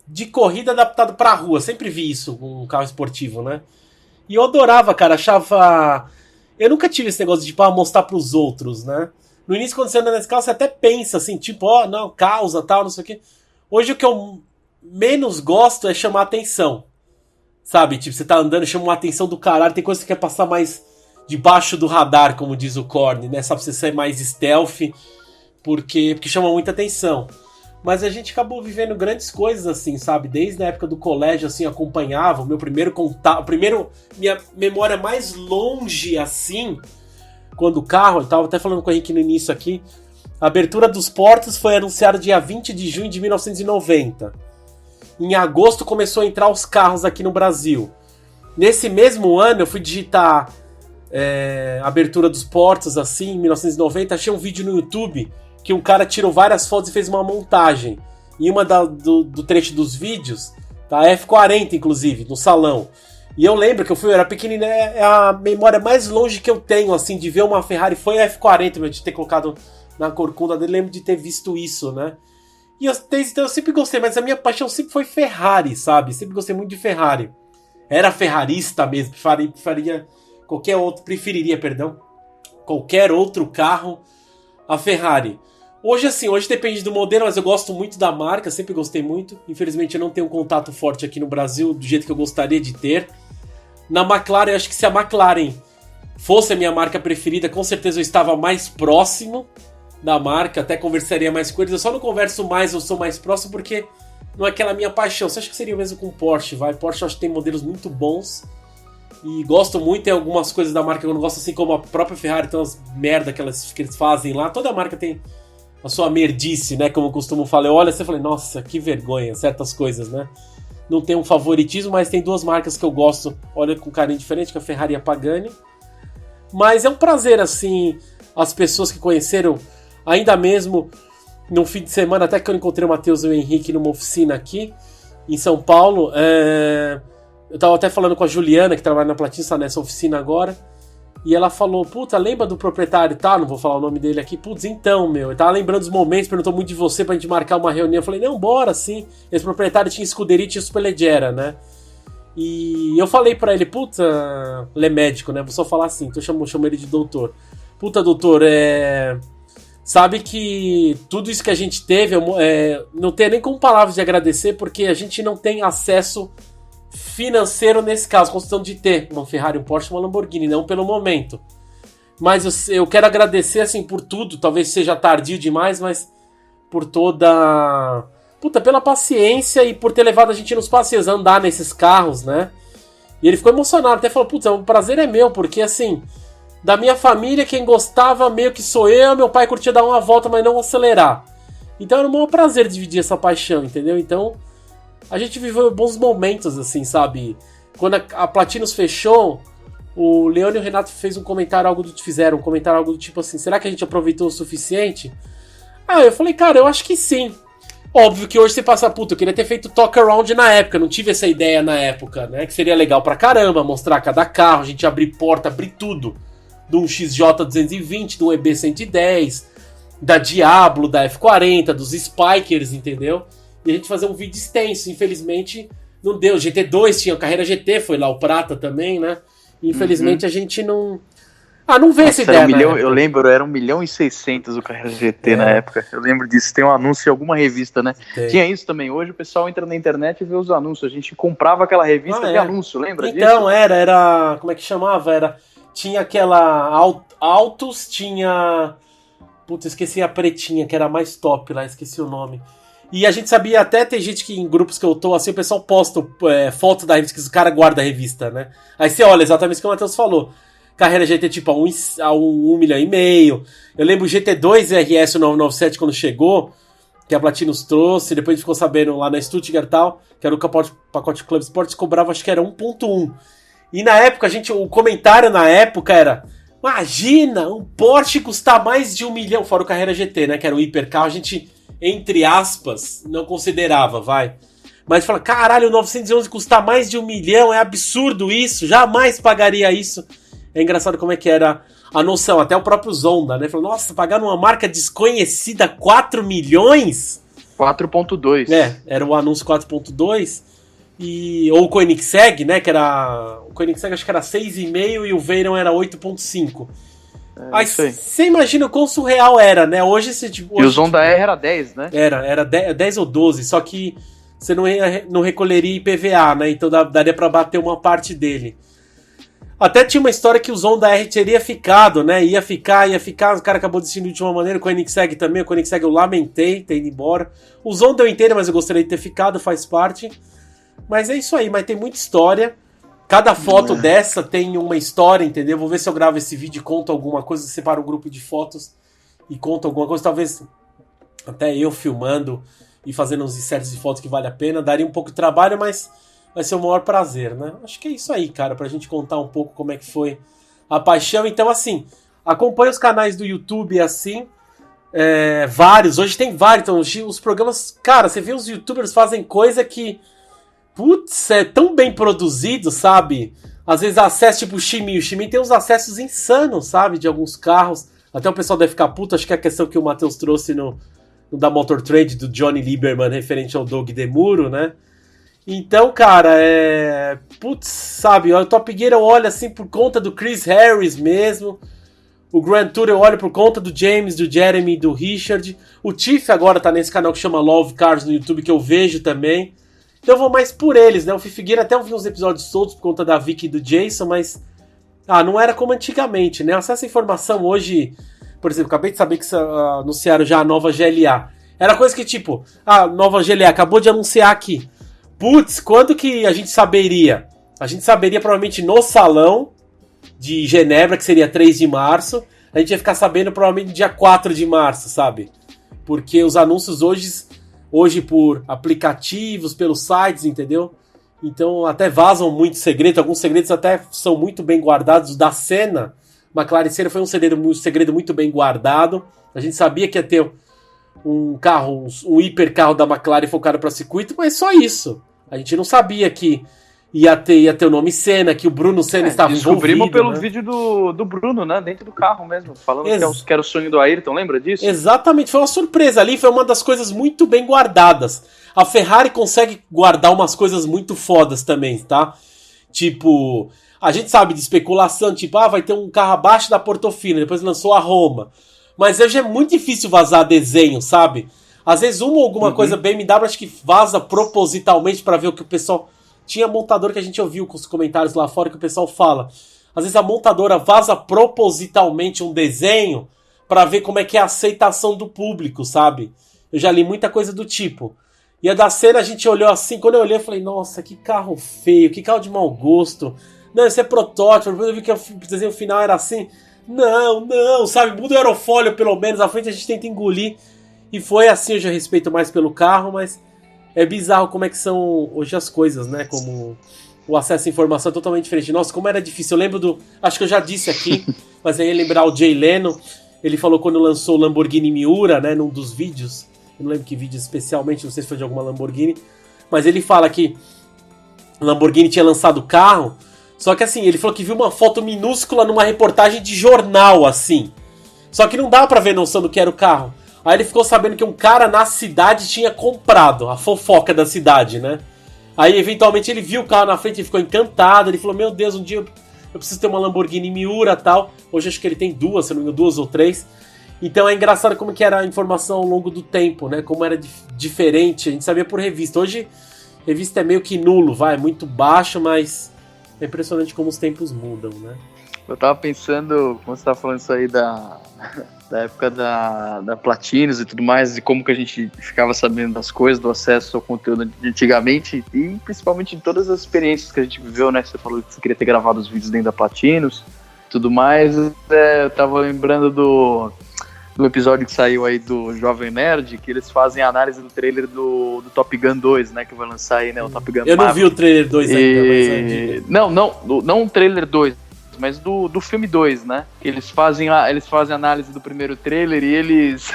de corrida adaptado pra rua. Sempre vi isso com um carro esportivo, né? E eu adorava, cara, achava... Eu nunca tive esse negócio de, mostrar pros outros, né? No início, quando você anda nesse carro, você até pensa assim, não, causa, tal, não sei o quê. Hoje o que eu menos gosto é chamar atenção. Sabe? Tipo, você tá andando, chama uma atenção do caralho. Tem coisa que você quer passar mais debaixo do radar, como diz o Korn, né? Sabe? Você ser mais stealth, porque chama muita atenção. Mas a gente acabou vivendo grandes coisas, assim, sabe? Desde a época do colégio, assim, acompanhava. O meu primeiro contato... Minha memória mais longe, assim, quando o carro... Eu tava até falando com o Henrique no início aqui. A abertura dos portos foi anunciada dia 20 de junho de 1990. Em agosto começou a entrar os carros aqui no Brasil. Nesse mesmo ano eu fui digitar abertura dos portos, assim, em 1990. Achei um vídeo no YouTube que um cara tirou várias fotos e fez uma montagem. E uma do trecho dos vídeos, tá? F40, inclusive, no salão. E eu lembro que eu era pequenininho, é a memória mais longe que eu tenho, assim, de ver uma Ferrari. Foi a F40, meu, de ter colocado na corcunda dele. Lembro de ter visto isso, né? E então eu sempre gostei, mas a minha paixão sempre foi Ferrari, sabe? Sempre gostei muito de Ferrari. Era ferrarista mesmo, preferiria qualquer outro carro a Ferrari. Hoje depende do modelo, mas eu gosto muito da marca, sempre gostei muito. Infelizmente eu não tenho um contato forte aqui no Brasil, do jeito que eu gostaria de ter. Na McLaren, eu acho que se a McLaren fosse a minha marca preferida, com certeza eu estava mais próximo da marca, até conversaria mais com eles. Eu só não converso mais, eu sou mais próximo porque não é aquela minha paixão. Você acha que seria o mesmo com Porsche, vai? Porsche eu acho que tem modelos muito bons e gosto muito, tem algumas coisas da marca que eu não gosto, assim como a própria Ferrari, tem umas merda que eles fazem lá. Toda marca tem a sua merdice, né, como eu costumo falar. Eu olho assim e falei, nossa, que vergonha, certas coisas, né? Não tem um favoritismo, mas tem duas marcas que eu gosto, olha com carinho diferente, que é a Ferrari e a Pagani. Mas é um prazer, assim, as pessoas que conheceram. Ainda mesmo no fim de semana, até que eu encontrei o Matheus e o Henrique numa oficina aqui, em São Paulo. Eu tava até falando com a Juliana, que trabalha na Platina, tá nessa oficina agora. E ela falou, puta, lembra do proprietário, tá? Não vou falar o nome dele aqui. Putz, então, meu, eu tava lembrando dos momentos, perguntou muito de você pra gente marcar uma reunião. Eu falei, não, bora, sim. Esse proprietário tinha Scuderia e tinha Superleggera, né? E eu falei pra ele, puta, ele é médico, né? Vou só falar assim, então eu chamo ele de doutor. Puta, doutor, sabe que tudo isso que a gente teve, não tem nem como palavras de agradecer, porque a gente não tem acesso financeiro nesse caso, constando de ter uma Ferrari, um Porsche, uma Lamborghini, não pelo momento. Mas eu quero agradecer, assim, por tudo, talvez seja tardio demais, mas por toda... Puta, pela paciência e por ter levado a gente nos passeios, a andar nesses carros, né? E ele ficou emocionado, até falou, putz, o prazer é meu, porque, assim... Da minha família, quem gostava meio que sou eu. Meu pai curtia dar uma volta, mas não acelerar. Então era um maior prazer dividir essa paixão, entendeu? Então a gente viveu bons momentos, assim, sabe? Quando a Platinos fechou, o Leone e o Renato fizeram um comentário algo do tipo assim, será que a gente aproveitou o suficiente? Eu falei, cara, eu acho que sim. Óbvio que hoje você passa, puta, eu queria ter feito talk around na época, não tive essa ideia na época, né? Que seria legal pra caramba, mostrar cada carro, a gente abrir porta, abrir tudo. De um XJ220, do EB110, da Diablo, da F40, dos Spikers, entendeu? E a gente fazer um vídeo extenso. Infelizmente, não deu. GT2 tinha, Carreira GT foi lá, o Prata também, né? Infelizmente a gente não... não vê essa ideia. Eu lembro, era 1.600.000 o Carreira GT na época. Eu lembro disso, tem um anúncio em alguma revista, né? Tem. Tinha isso também. Hoje o pessoal entra na internet e vê os anúncios. A gente comprava aquela revista de anúncio, lembra disso? Então, era... Como é que chamava? Tinha aquela Autos, tinha... Putz, esqueci a pretinha, que era a mais top lá, esqueci o nome. E a gente sabia, até tem gente que em grupos que eu tô, assim, o pessoal posta fotos da revista, que o cara guarda a revista, né? Aí você olha exatamente o que o Matheus falou. Carreira GT tipo a 1,5 milhão. Eu lembro o GT2 RS 997 quando chegou, que a Platinos trouxe, depois a gente ficou sabendo lá na Stuttgart e tal, que era o pacote Club Sports, cobrava acho que era 1.1. E na época, o comentário na época era, imagina, um Porsche custar mais de 1 milhão, fora o Carreira GT, né, que era o hipercarro, a gente, entre aspas, não considerava, vai. Mas fala, caralho, o 911 custar mais de 1 milhão, é absurdo isso, jamais pagaria isso. É engraçado como é que era a noção, até o próprio Zonda, né, falou, nossa, pagar numa marca desconhecida 4 milhões? 4.2. Era o anúncio 4.2. Ou o Koenigsegg, né? Que era. O Koenigsegg acho que era 6,5 e o Veyron era 8,5. Aí você imagina o quão surreal era, né? Hoje você. E o Zonda R era 10, né? Era 10 ou 12. Só que você não recolheria IPVA, né? Então daria pra bater uma parte dele. Até tinha uma história que o Zonda R teria ficado, né? Ia ficar, o cara acabou decidindo de uma maneira, o Koenigsegg também, o Koenigsegg eu lamentei ter ido embora. O Zonda eu entendo, mas eu gostaria de ter ficado, faz parte. Mas é isso aí, mas tem muita história. Cada foto dessa tem uma história, entendeu? Vou ver se eu gravo esse vídeo e conto alguma coisa, separo um grupo de fotos e conto alguma coisa, talvez até eu filmando e fazendo uns inserts de fotos que vale a pena. Daria um pouco de trabalho, mas vai ser o maior prazer, né? Acho que é isso aí, cara, pra gente contar um pouco como é que foi a paixão. Então, assim, acompanha os canais do YouTube, assim, vários, hoje tem vários, então os programas, cara, você vê os youtubers fazem coisa que, putz, é tão bem produzido, sabe? Às vezes acesso, tipo o Shimin tem uns acessos insanos, sabe? De alguns carros, até o pessoal deve ficar puto, acho que é a questão que o Matheus trouxe no da Motor Trade, do Johnny Lieberman, referente ao Doug DeMuro, né? Então, cara, putz, sabe, o Top Gear eu olho assim por conta do Chris Harris mesmo. O Grand Tour eu olho por conta do James, do Jeremy, do Richard. O Tiff agora tá nesse canal que chama Love Cars no YouTube, que eu vejo também. Então eu vou mais por eles, né? O Figueira até eu vi uns episódios soltos por conta da Vicky e do Jason, mas não era como antigamente, né? Acesso à informação hoje, por exemplo, acabei de saber que anunciaram já a nova GLA. Era coisa que tipo, a nova GLA acabou de anunciar aqui. Putz, quando que a gente saberia? A gente saberia provavelmente no salão de Genebra, que seria 3 de março. A gente ia ficar sabendo provavelmente no dia 4 de março, sabe? Porque os anúncios hoje por aplicativos, pelos sites, entendeu? Então até vazam muitos segredos. Alguns segredos até são muito bem guardados. O da Senna, McLaren Senna foi um segredo muito bem guardado. A gente sabia que ia ter um carro, um hipercarro da McLaren focado para circuito, mas só isso. A gente não sabia que ia ter o nome Senna, que o Bruno Senna estava envolvido. Descobrimos pelo vídeo do Bruno, né? Dentro do carro mesmo, falando que era o sonho do Ayrton, lembra disso? Exatamente, foi uma surpresa ali, foi uma das coisas muito bem guardadas. A Ferrari consegue guardar umas coisas muito fodas também, tá? Tipo, a gente sabe de especulação, tipo, vai ter um carro abaixo da Portofino, depois lançou a Roma. Mas hoje é muito difícil vazar desenho, sabe? Às vezes alguma coisa BMW acho que vaza propositalmente pra ver o que o pessoal... Tinha montador que a gente ouviu com os comentários lá fora que o pessoal fala. Às vezes a montadora vaza propositalmente um desenho pra ver como é que é a aceitação do público, sabe? Eu já li muita coisa do tipo. E a da Senna a gente olhou assim, quando eu olhei eu falei, nossa, que carro feio, que carro de mau gosto. Não, isso é protótipo, depois eu vi que o desenho final era assim... Não, sabe? Muda o aerofólio pelo menos, à frente a gente tenta engolir. E foi assim, eu já respeito mais pelo carro, mas é bizarro como é que são hoje as coisas, né? Como o acesso à informação é totalmente diferente. Nossa, como era difícil. Eu lembro acho que eu já disse aqui, mas aí lembrar o Jay Leno, ele falou quando lançou o Lamborghini Miura, né? Num dos vídeos, eu não lembro que vídeo especialmente, não sei se foi de alguma Lamborghini, mas ele fala que o Lamborghini tinha lançado o carro. Só que assim, ele falou que viu uma foto minúscula numa reportagem de jornal, assim. Só que não dava pra ver noção do que era o carro. Aí ele ficou sabendo que um cara na cidade tinha comprado, a fofoca da cidade, né? Aí eventualmente ele viu o carro na frente e ficou encantado. Ele falou, meu Deus, um dia eu preciso ter uma Lamborghini Miura e tal. Hoje acho que ele tem duas, se não me engano, 2 ou 3. Então é engraçado como que era a informação ao longo do tempo, né? Como era diferente, a gente sabia por revista. Hoje, revista é meio que nulo, é muito baixo, mas... É impressionante como os tempos mudam, né? Eu tava pensando, quando você tava falando isso aí da época da Platinos e tudo mais, e como que a gente ficava sabendo das coisas, do acesso ao conteúdo de antigamente, e principalmente em todas as experiências que a gente viveu, né? Você falou que você queria ter gravado os vídeos dentro da Platinos, tudo mais. Eu tava lembrando do episódio que saiu aí do Jovem Nerd, que eles fazem a análise do trailer do Top Gun 2, né, que vai lançar aí, né, o Top Gun Eu não vi o trailer 2 ainda, mas... Não o trailer 2, mas do filme 2, né, que eles fazem a análise do primeiro trailer e eles...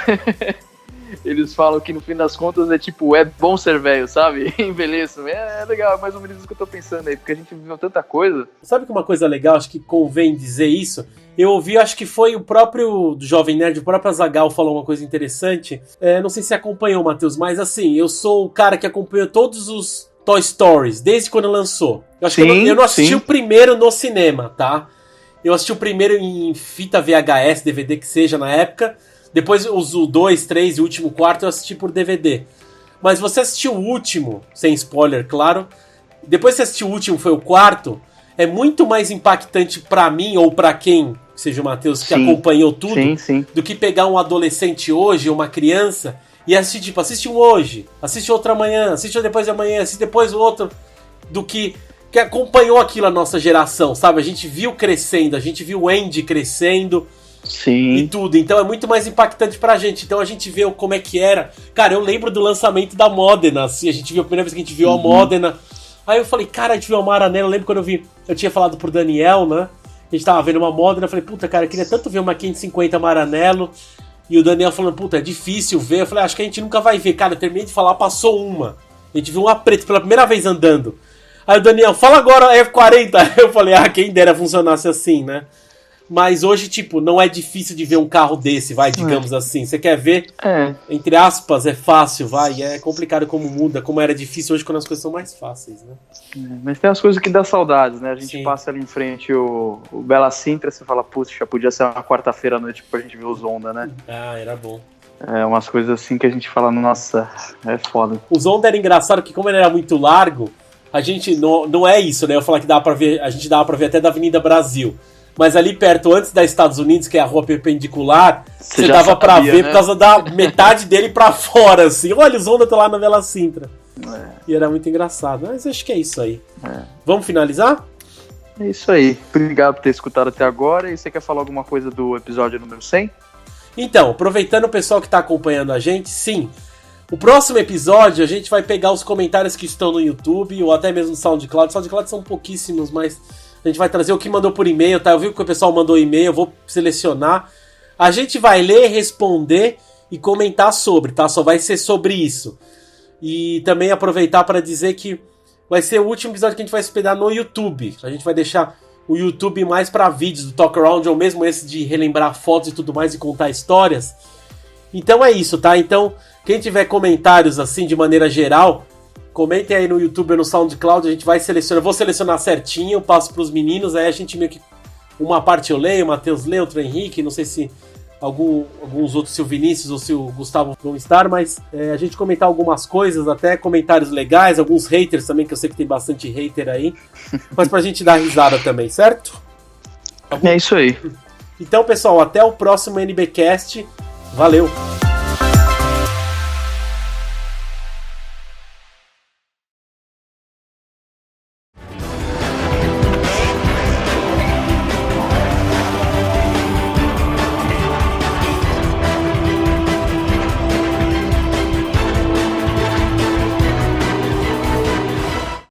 eles falam que no fim das contas é tipo, é bom ser velho, sabe? Envelheço. É legal, é mais ou menos isso que eu tô pensando aí, porque a gente viveu tanta coisa. Sabe que uma coisa legal, acho que convém dizer isso? Eu ouvi, acho que foi o próprio Jovem Nerd, o próprio Azaghal falou uma coisa interessante. Não sei se acompanhou, Matheus, mas assim, eu sou o cara que acompanhou todos os Toy Stories, desde quando lançou. Eu acho que eu não assisti o primeiro no cinema, tá? Eu assisti o primeiro em fita VHS, DVD que seja na época. Depois os 2, 3 e o último quarto eu assisti por DVD. Mas você assistiu o último, sem spoiler, claro. Depois que você assistiu o último, foi o quarto. É muito mais impactante pra mim, ou pra quem, seja o Matheus, que acompanhou tudo, do que pegar um adolescente hoje, uma criança, e assistir, tipo, assiste um hoje, assiste outro amanhã, assiste depois de amanhã, assiste depois o outro, do que acompanhou aquilo a nossa geração, sabe? A gente viu crescendo, a gente viu o Andy crescendo. Sim. E tudo, então é muito mais impactante pra gente. Então a gente vê como é que era. Cara, eu lembro do lançamento da Modena, assim, a gente viu a primeira vez que a gente viu a Modena. Aí eu falei, cara, a gente viu a Maranello. Eu lembro quando eu tinha falado pro Daniel, né? A gente tava vendo uma Modena, eu falei, puta, cara, eu queria tanto ver uma 550 Maranello. E o Daniel falando, puta, é difícil ver. Eu falei, acho que a gente nunca vai ver. Cara, eu terminei de falar, passou uma. A gente viu uma preta pela primeira vez andando. Aí o Daniel, fala agora a F40. Aí eu falei, quem dera funcionasse assim, né? Mas hoje, tipo, não é difícil de ver um carro desse, digamos assim. Você quer ver, entre aspas, é fácil, é complicado como muda, como era difícil hoje quando as coisas são mais fáceis, né? Mas tem as coisas que dá saudades, né? A gente passa ali em frente o Bela Sintra, você fala, puxa, podia ser uma quarta-feira à noite pra gente ver os Honda, né? Era bom. É, umas coisas assim que a gente fala, nossa, é foda. Os Honda era engraçado que como ele era muito largo, a gente, não é isso, né? Eu falar que dava pra ver, a gente dava pra ver até da Avenida Brasil. Mas ali perto, antes da Estados Unidos, que é a rua perpendicular, você dava pra ver, né? Por causa da metade dele pra fora, assim. Olha, os Honda estão lá na Bela Sintra. E era muito engraçado. Mas acho que é isso aí. Vamos finalizar? É isso aí. Obrigado por ter escutado até agora. E você quer falar alguma coisa do episódio número 100? Então, aproveitando o pessoal que tá acompanhando a gente, sim. O próximo episódio a gente vai pegar os comentários que estão no YouTube ou até mesmo no SoundCloud. O SoundCloud são pouquíssimos, mas a gente vai trazer o que mandou por e-mail, tá? Eu vi que o pessoal mandou e-mail, eu vou selecionar. A gente vai ler, responder e comentar sobre, tá? Só vai ser sobre isso. E também aproveitar para dizer que vai ser o último episódio que a gente vai hospedar no YouTube. A gente vai deixar o YouTube mais para vídeos do Talk Around, ou mesmo esse de relembrar fotos e tudo mais e contar histórias. Então é isso, tá? Então, quem tiver comentários assim de maneira geral, comentem aí no YouTube ou no SoundCloud, a gente vai selecionar, eu vou selecionar certinho, passo pros meninos, aí a gente meio que, uma parte eu leio, o Matheus lê, outro Henrique, não sei se alguns outros, se o Vinícius ou se o Gustavo vão estar, mas a gente comentar algumas coisas, até comentários legais, alguns haters também, que eu sei que tem bastante hater aí, mas pra gente dar risada também, certo? É isso aí. Então, pessoal, até o próximo NBcast, valeu!